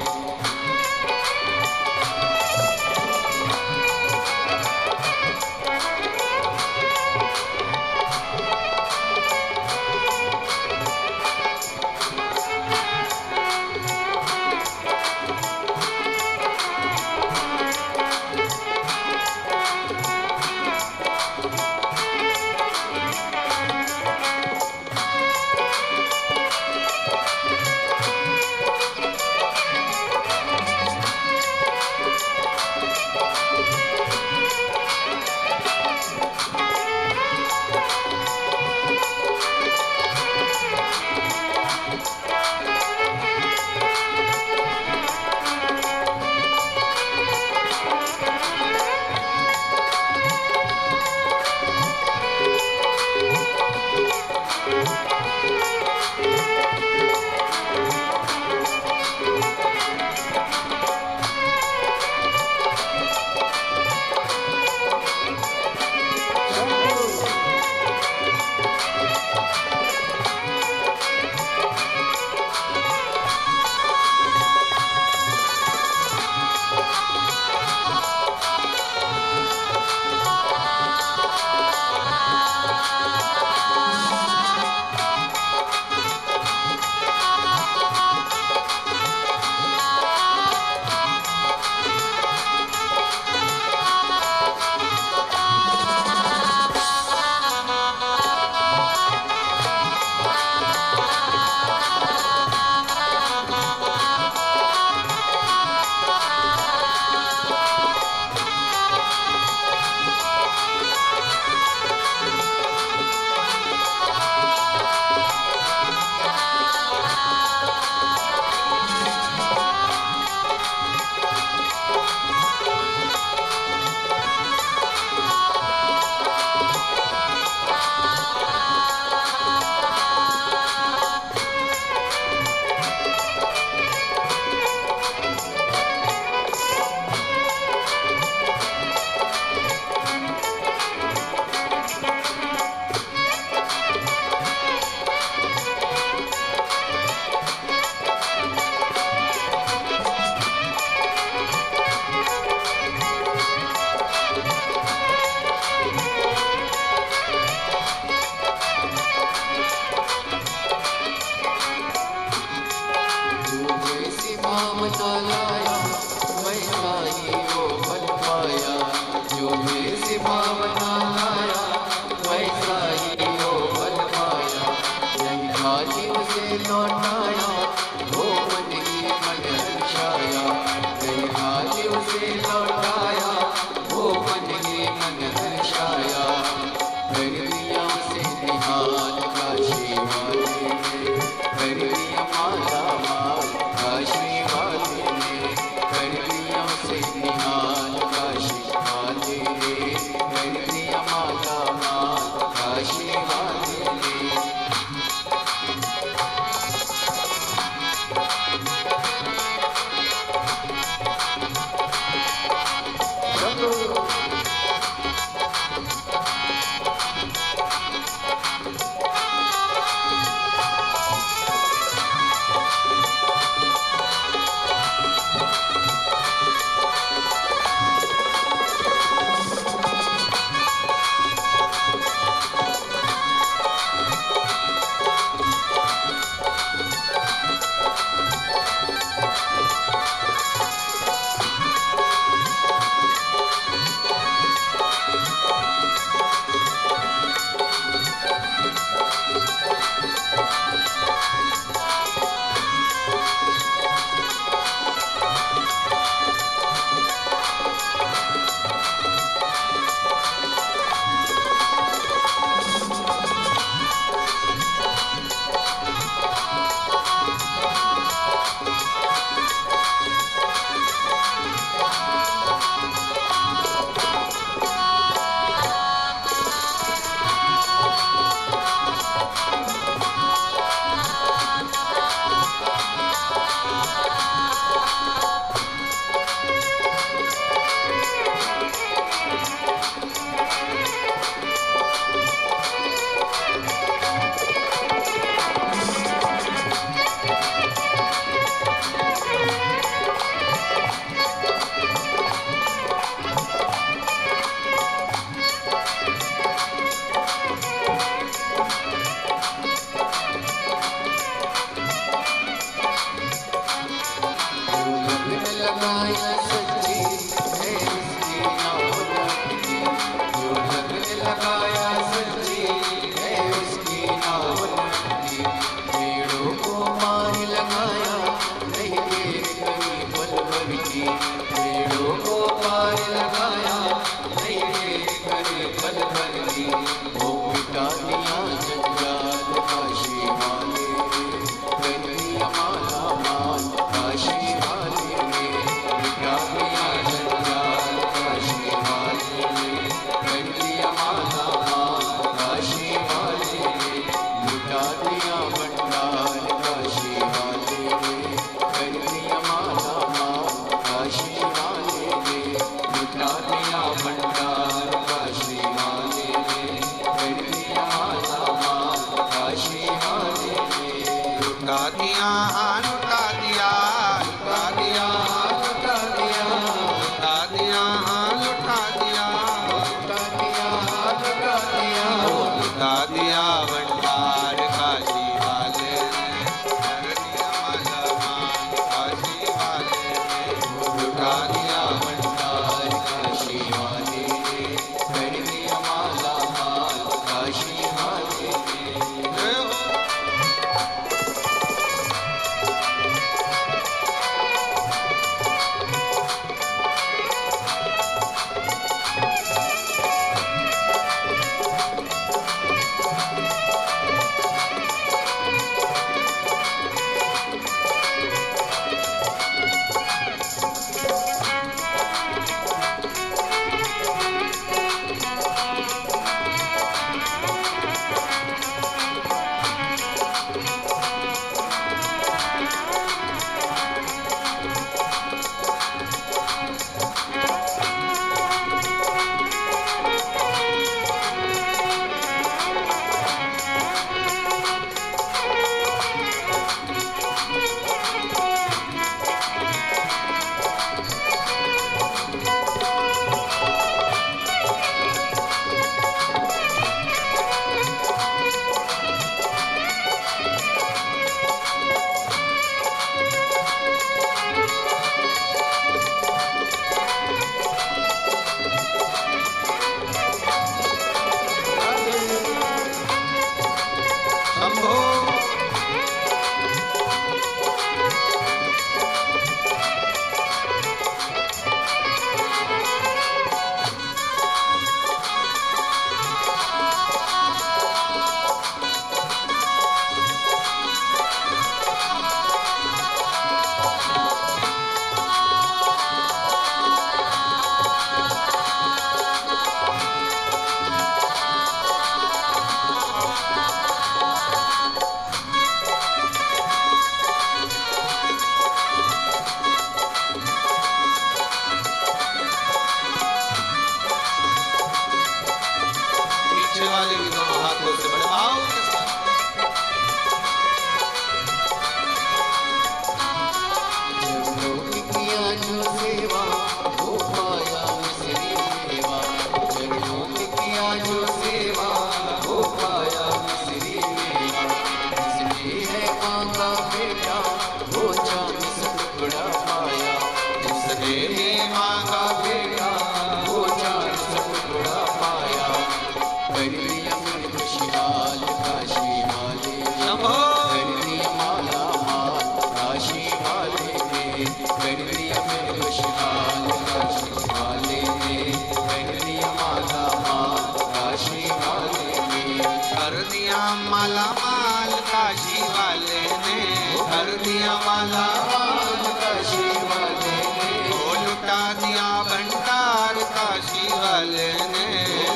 S3: माला माल काशी वाले ने, कर दिया माला माल काशी वाले ने, वो लुटा दिया भंडार काशी वाले ने,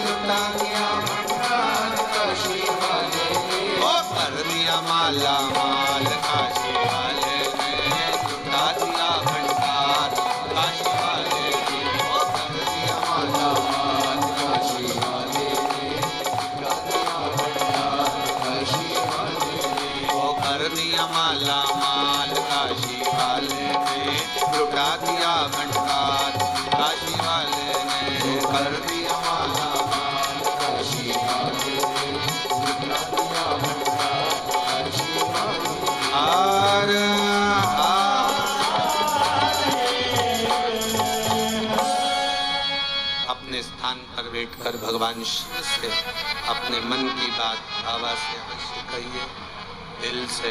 S3: लुटा दिया भंडार काशी वाले ने, वो कर दिया माला माल काशी वाले ने, लुटा दिया भंडार काशी वाले ने, वो कर दिया माला माल काशी वाले ने, लुटा दिया भंडार काशी वाले ने, वो कर दिया माला माल काशी वाले ने, लुटा दिया भंडार काशी वाले ने, कर दिया माला माल काशी वाले ने, लुटा दिया भंडार काशी वाले ने। हर अपने स्थान पर बैठकर भगवान शिव से अपने मन की बात बाबा से अवश्य कहिए, दिल से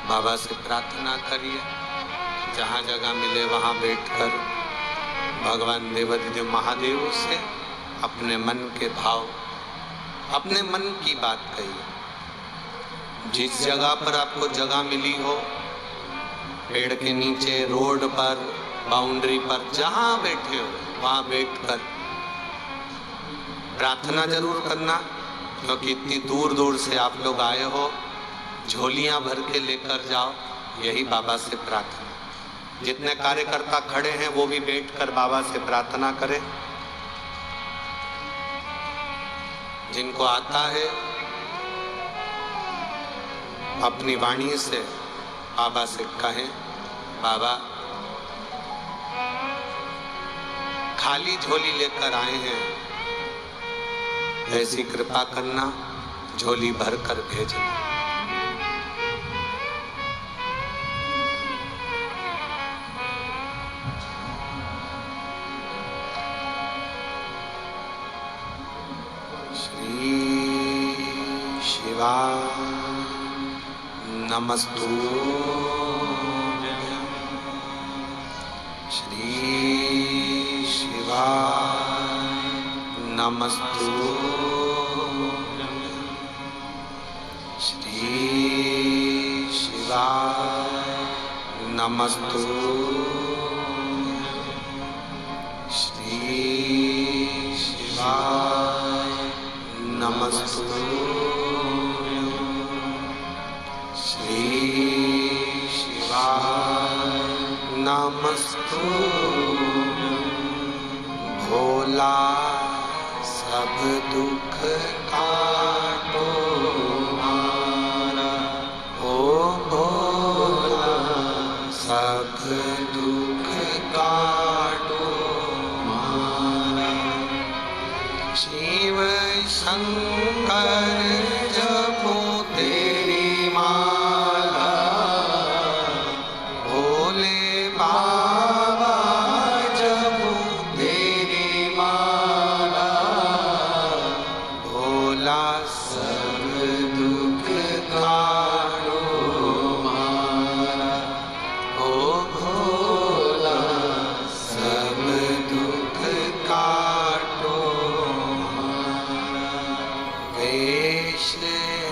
S3: बाबा से प्रार्थना करिए। जहाँ जगह मिले वहाँ बैठकर भगवान देवाधिदेव महादेव से अपने मन के भाव, अपने मन की बात कहिए। जिस जगह पर आपको जगह मिली हो, पेड़ के नीचे, रोड पर, बाउंड्री पर, जहाँ बैठे हो वहाँ बैठकर प्रार्थना जरूर करना, क्योंकि इतनी दूर दूर से आप लोग आए हो, झोलियां भर के लेकर जाओ, यही बाबा से प्रार्थना। जितने कार्यकर्ता खड़े हैं वो भी बैठकर बाबा से प्रार्थना करें। जिनको आता है अपनी वाणी से बाबा से कहें, बाबा खाली झोली लेकर आए हैं, ऐसी कृपा करना, झोली भर कर भेजना। श्री शिवा नमस्तु, श्री शिवा नमस्तु, श्री शिवा नमस्तु, श्री शिवा नमस्तु, श्री शिवा नमस्तु। भोला सब दुख काटो मारा, ओ भोला सब दुख काटो मारा। शिव शंकर जपो तेरी माला, भोले बाबा जपो तेरी माला, भोला सब दुख काटो मारा, ओ भोला सब दुख काटो मारा। वेश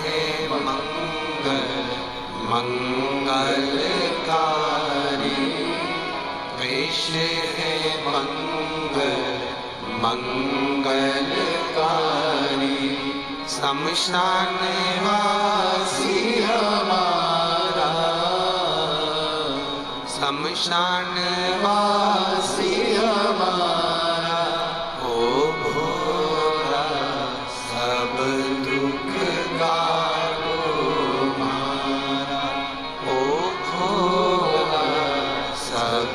S3: है मंगल मंगलकारी, वेश है मंगल मंगलकारी, शमशान वासी हमारा, शमशान वासी हमारा, ओ भोला सब दुख काटो मारा, ओ भोला सब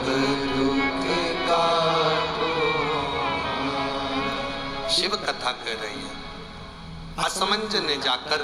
S3: दुख काटो मारा। शिव कथा कर रही है। असमंज ने जाकर